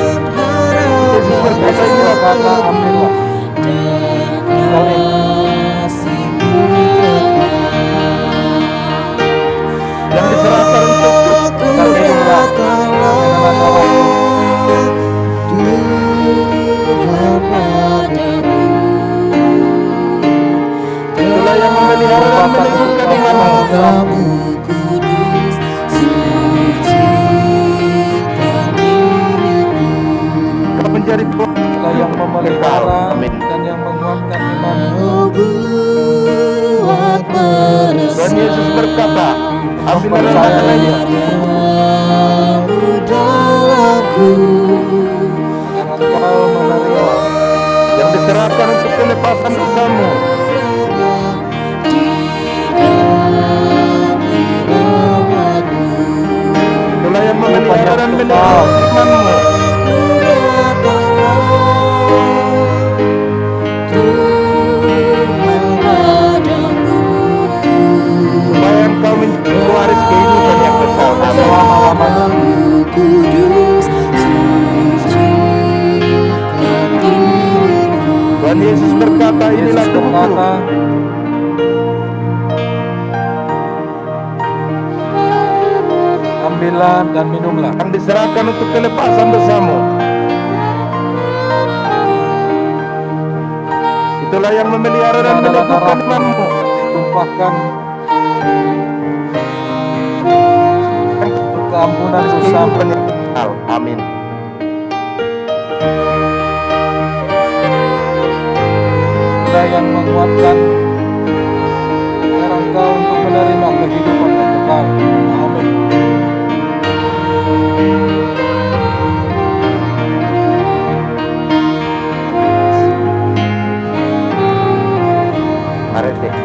Yesus berkata, inilah Kata ambillah. Kali yang diserahkan untuk dan minumlah. Dengan darahku. itulah yang memelihara dan meneguhkan imanmu, engkau menjadi pewaris Itulah yang memelihara Amin. dan yang menguatkan imanmu. Tuhan Yesus berkata, ambillah dan makanlah ini, Dan engkau menerima yang diserahkan untuk kelepasan dosamu. Itulah yang memelihara dan meneguhkan imanmu, supaya engkau menjadi pewaris kehidupan yang kekal. Amin. selama-lamanya. Tuhan Yesus berkata, inilah Yesus tubuhku berkata, ambillah dan minumlah. yang diserahkan untuk kelepasan dosamu. Itulah yang memelihara dan Adalah meneguhkan darahku imanmu, ditumpahkan untuk keampunan dosamu. kehidupan yang kekal. Amin. Itulah yang menguatkan engkau untuk menerima kehidupan yang kekal. Amin. Mari deh.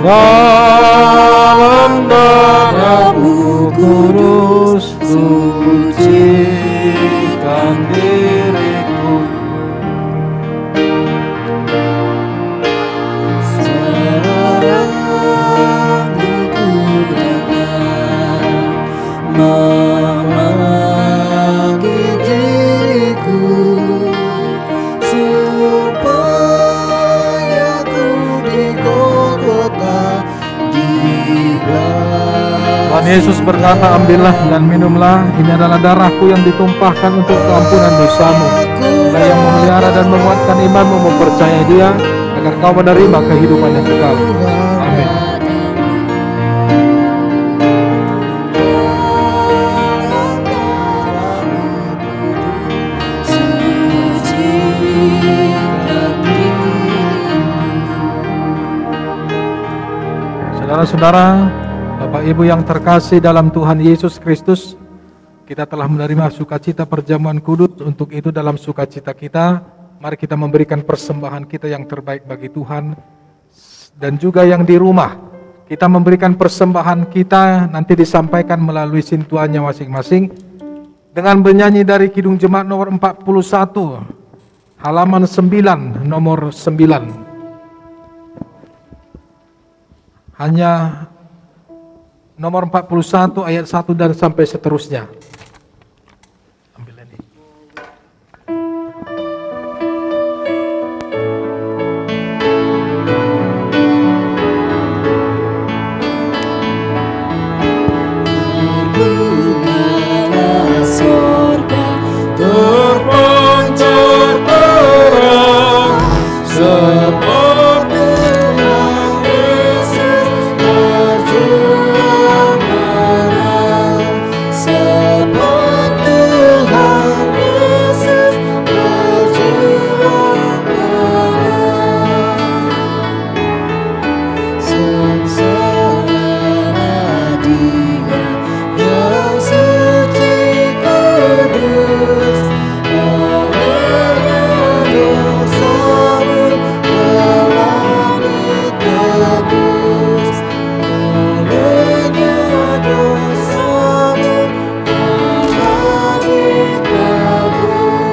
dalam darah-Mu kudus, sucikan diriku. Sekarang-Mu kudus memanggil diriku, supaya ku di Golgota dibelah. Tuhan Yesus berkata, ambillah dan minumlah, ini adalah darahku yang ditumpahkan untuk keampunan dosamu. Dia yang memelihara dan menguatkan imanmu, mempercayai Dia, agar kau menerima kehidupan yang kekal. Amin. Saudara-saudara, Bapak Ibu yang terkasih dalam Tuhan Yesus Kristus, kita telah menerima sukacita perjamuan kudus. Untuk itu dalam sukacita kita, mari kita memberikan persembahan kita yang terbaik bagi Tuhan. Dan juga yang di rumah, kita memberikan persembahan kita, nanti disampaikan melalui sintuannya masing-masing, dengan bernyanyi dari Kidung Jemaat nomor 41, halaman 9, nomor 9. Hanya nomor 41 ayat 1 dan sampai seterusnya. Ambil ini. Terbukalah surga, terpancar terang, seperti yang Yesus berjuang menang, seperti yang Yesus berjuang menang. Sengsara Dia yang suci kudus, olehnya dosamu telah ditebus, olehnya dosamu telah ditebus.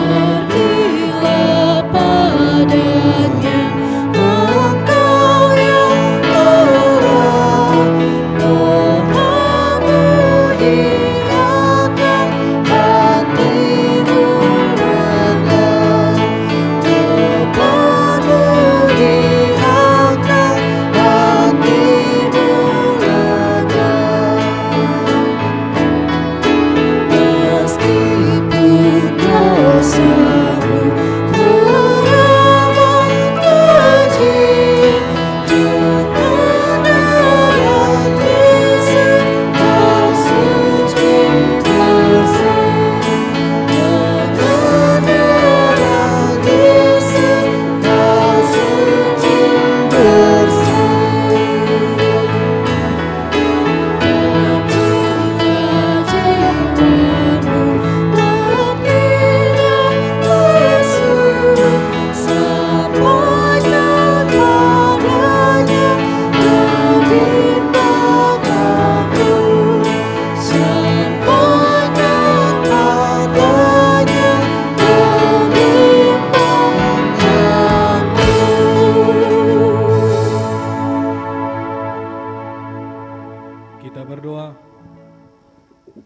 Pergilah padanya engkau yang terang, mengemudiakan hatimu lega, mengemudiakan hatimu lega. Meskipun dosamu teramat keji, dengan darah Yesus kau suci bersih, dengan darah Yesus kau suci bersih. Kita berdoa.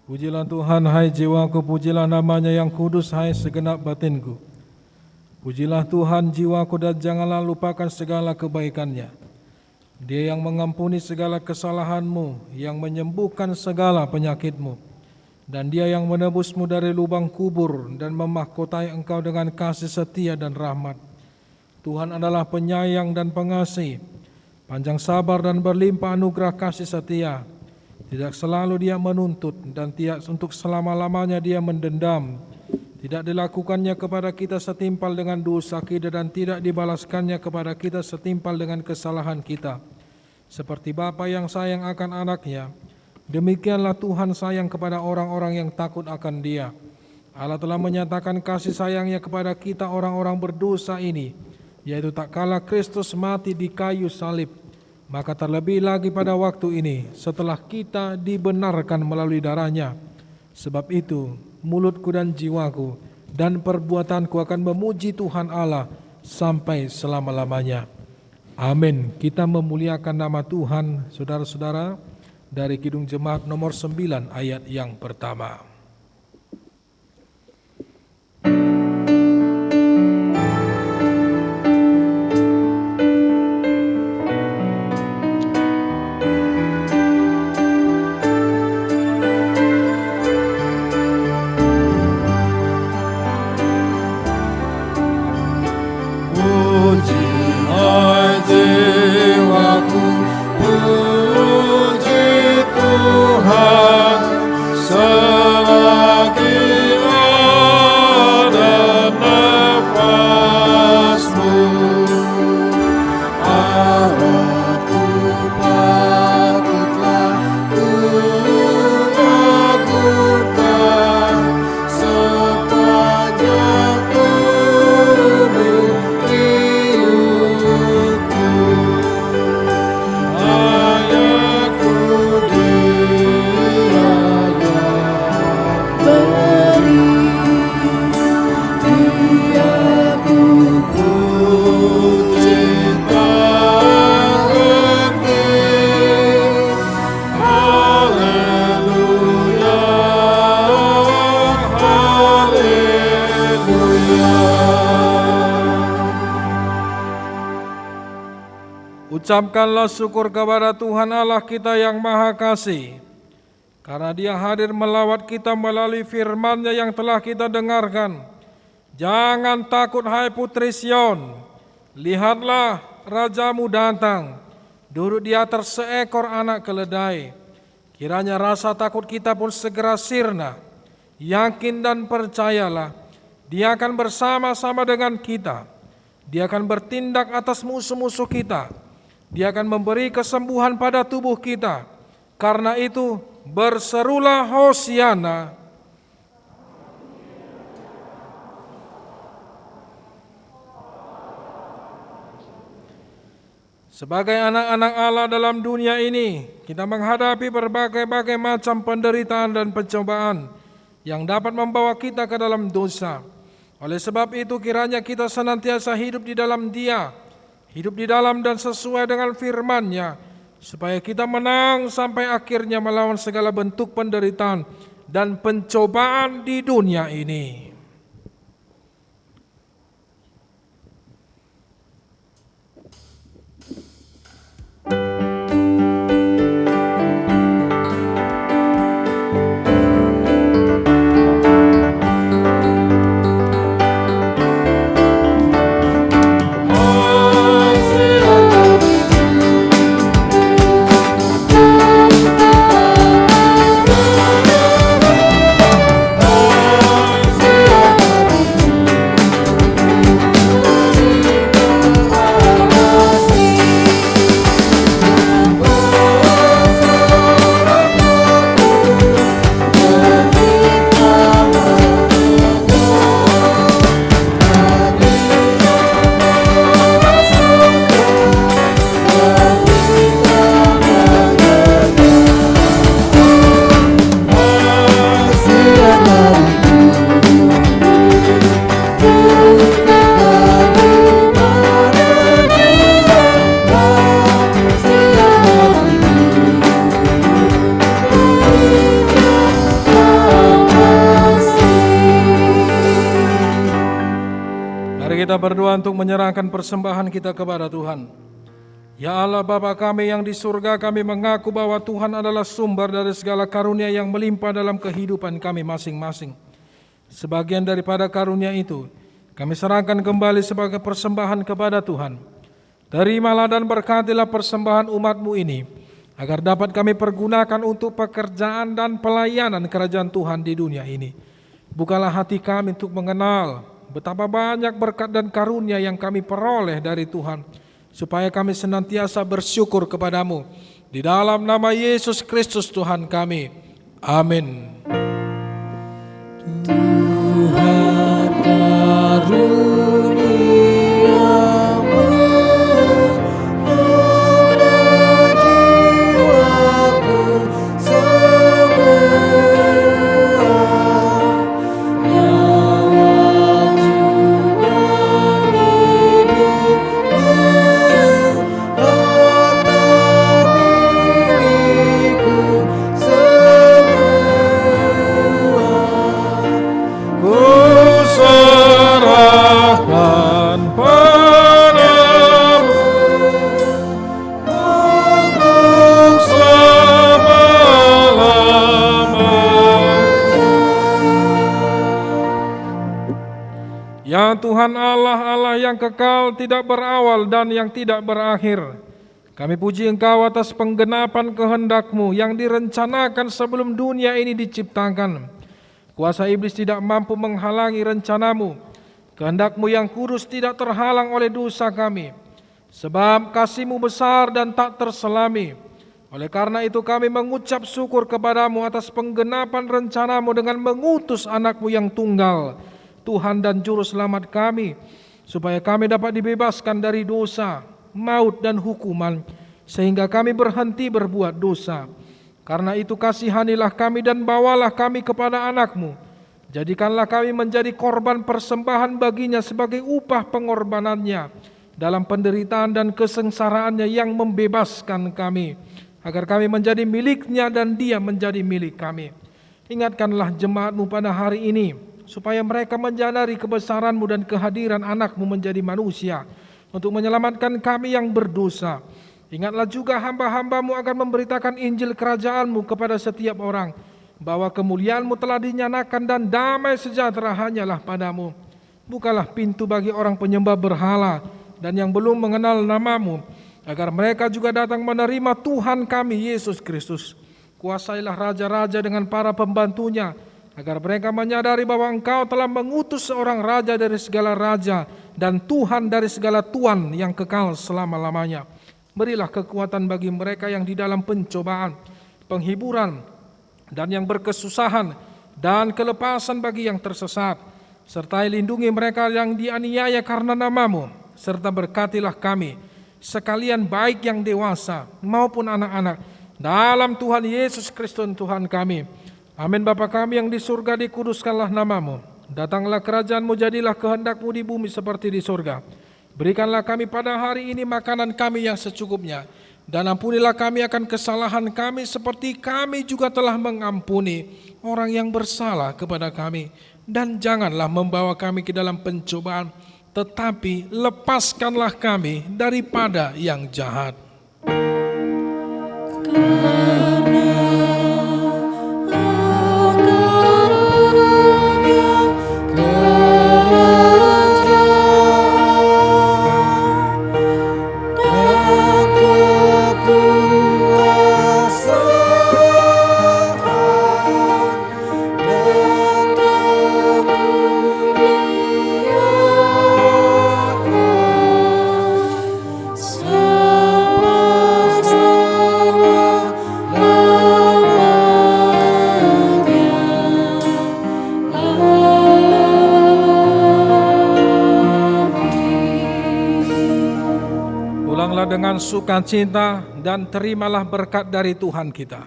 Pujilah Tuhan, hai jiwaku, pujilah namanya yang kudus, hai segenap batinku. Pujilah Tuhan jiwaku dan janganlah lupakan segala kebaikannya. Dia yang mengampuni segala kesalahanmu, yang menyembuhkan segala penyakitmu. Dan Dia yang menebusmu dari lubang kubur dan memahkotai engkau dengan kasih setia dan rahmat. Tuhan adalah penyayang dan pengasih. panjang sabar dan berlimpah anugerah kasih setia. Tidak selalu dia menuntut dan tidak untuk selama-lamanya dia mendendam. Tidak dilakukannya kepada kita setimpal dengan dosa kita dan tidak dibalaskannya kepada kita setimpal dengan kesalahan kita. Seperti Bapa yang sayang akan anaknya, demikianlah Tuhan sayang kepada orang-orang yang takut akan Dia. Allah telah menyatakan kasih sayangnya kepada kita orang-orang berdosa ini, yaitu tak kala Kristus mati di kayu salib, maka terlebih lagi pada waktu ini setelah kita dibenarkan melalui darahnya. Sebab itu mulutku dan jiwaku dan perbuatanku akan memuji Tuhan Allah sampai selama-lamanya. Amin. Kita memuliakan nama Tuhan, saudara-saudara, dari Kidung Jemaat nomor 9 ayat yang pertama. Ucapkanlah syukur kepada Tuhan Allah kita yang Maha Kasih, karena Dia hadir melawat kita melalui firman-Nya yang telah kita dengarkan. Jangan takut hai putri Sion, lihatlah Rajamu datang, duduk di atas seekor anak keledai. Kiranya rasa takut kita pun segera sirna. Yakin dan percayalah, Dia akan bersama-sama dengan kita. Dia akan bertindak atas musuh-musuh kita. Dia akan memberi kesembuhan pada tubuh kita. Karena itu berserulah Hosiana. Sebagai anak-anak Allah dalam dunia ini, kita menghadapi berbagai-bagai macam penderitaan dan pencobaan yang dapat membawa kita ke dalam dosa. Oleh sebab itu kiranya kita senantiasa hidup di dalam Dia, hidup di dalam dan sesuai dengan firman-Nya, supaya kita menang sampai akhirnya melawan segala bentuk penderitaan dan pencobaan di dunia ini. Kita berdoa untuk menyerahkan persembahan kita kepada Tuhan. Ya Allah Bapa kami yang di surga, kami mengaku bahwa Tuhan adalah sumber dari segala karunia yang melimpah dalam kehidupan kami masing-masing. Sebagian daripada karunia itu kami serahkan kembali sebagai persembahan kepada Tuhan. Terimalah dan berkatilah persembahan umat-Mu ini, agar dapat kami pergunakan untuk pekerjaan dan pelayanan kerajaan Tuhan di dunia ini. Bukalah hati kami untuk mengenal betapa banyak berkat dan karunia yang kami peroleh dari Tuhan, supaya kami senantiasa bersyukur kepadamu. Di dalam nama Yesus Kristus Tuhan kami. Amin. Tuhan karuniamu, mudah jiwaku semua, nyawa juga hidupku, harta milikku semua. Ku serahkan padamu untuk selama-lamanya. Ya Tuhan Allah, Allah yang kekal, tidak berawal dan yang tidak berakhir, kami puji Engkau atas penggenapan kehendak-Mu yang direncanakan sebelum dunia ini diciptakan. Kuasa iblis tidak mampu menghalangi rencana-Mu. Kehendak-Mu yang kudus tidak terhalang oleh dosa kami, sebab kasih-Mu besar dan tak terselami. Oleh karena itu kami mengucap syukur kepadamu atas penggenapan rencana-Mu dengan mengutus anak-Mu yang tunggal, Tuhan dan Juru Selamat kami, supaya kami dapat dibebaskan dari dosa, maut dan hukuman, sehingga kami berhenti berbuat dosa. Karena itu kasihanilah kami dan bawalah kami kepada anak-Mu. Jadikanlah kami menjadi korban persembahan baginya sebagai upah pengorbanannya dalam penderitaan dan kesengsaraannya yang membebaskan kami, agar kami menjadi miliknya dan dia menjadi milik kami. Ingatkanlah jemaat-Mu pada hari ini, supaya mereka menyadari kebesaran-Mu dan kehadiran anak-Mu menjadi manusia untuk menyelamatkan kami yang berdosa. Ingatlah juga hamba-hamba-Mu agar memberitakan Injil kerajaan-Mu kepada setiap orang, bahwa kemuliaan-Mu telah dinyatakan dan damai sejahtera hanyalah padamu. Bukalah pintu bagi orang penyembah berhala dan yang belum mengenal nama-Mu, agar mereka juga datang menerima Tuhan kami Yesus Kristus. Kuasailah raja-raja dengan para pembantunya, agar mereka menyadari bahwa Engkau telah mengutus seorang raja dari segala raja dan Tuhan dari segala tuan yang kekal selama-lamanya. Berilah kekuatan bagi mereka yang di dalam pencobaan, penghiburan, dan yang berkesusahan, dan kelepasan bagi yang tersesat. Sertai lindungi mereka yang dianiaya karena nama-Mu, serta berkatilah kami, sekalian baik yang dewasa maupun anak-anak, dalam Tuhan Yesus Kristus Tuhan kami. Amin. Bapa kami yang di surga, dikuduskanlah nama-Mu. Datanglah kerajaan-Mu, jadilah kehendak-Mu di bumi seperti di surga. Berikanlah kami pada hari ini makanan kami yang secukupnya, dan ampunilah kami akan kesalahan kami seperti kami juga telah mengampuni orang yang bersalah kepada kami. Dan janganlah membawa kami ke dalam pencobaan, tetapi lepaskanlah kami daripada yang jahat. Dengan sukacita dan terimalah berkat dari Tuhan kita.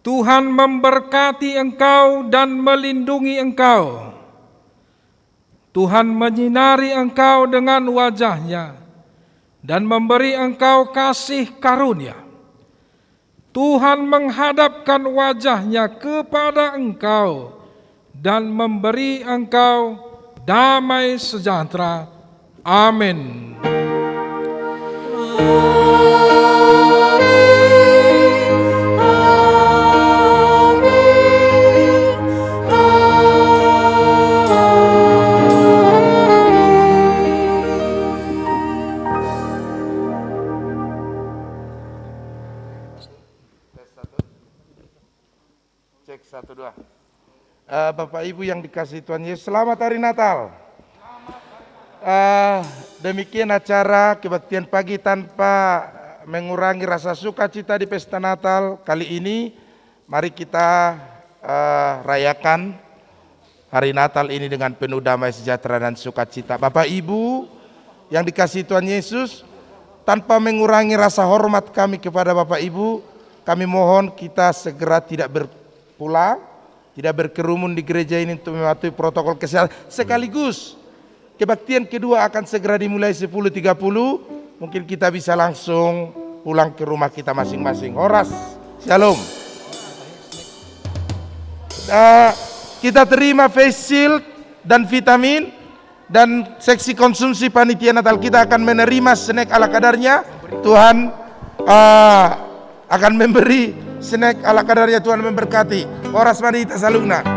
Tuhan memberkati engkau dan melindungi engkau. Tuhan menyinari engkau dengan wajah-Nya dan memberi engkau kasih karunia. Tuhan menghadapkan wajah-Nya kepada engkau dan memberi engkau damai sejahtera. Amin. Bapak Ibu yang dikasihi Tuhan Yesus, selamat hari Natal. Demikian acara kebaktian pagi tanpa mengurangi rasa sukacita di pesta Natal kali ini. Mari kita rayakan hari Natal ini dengan penuh damai sejahtera dan sukacita. Bapak Ibu yang dikasihi Tuhan Yesus, tanpa mengurangi rasa hormat kami kepada Bapak Ibu, kami mohon kita segera tidak berpulang, tidak berkerumun di gereja ini untuk mematuhi protokol kesehatan. Sekaligus kebaktian kedua akan segera dimulai 10.30. Mungkin kita bisa langsung pulang ke rumah kita masing-masing. Horas, shalom. Kita terima face shield dan vitamin, dan seksi konsumsi panitia Natal kita akan menerima snack ala kadarnya. Tuhan akan memberi snack ala kadarnya. Tuhan memberkati. Horas, mari kita salungna.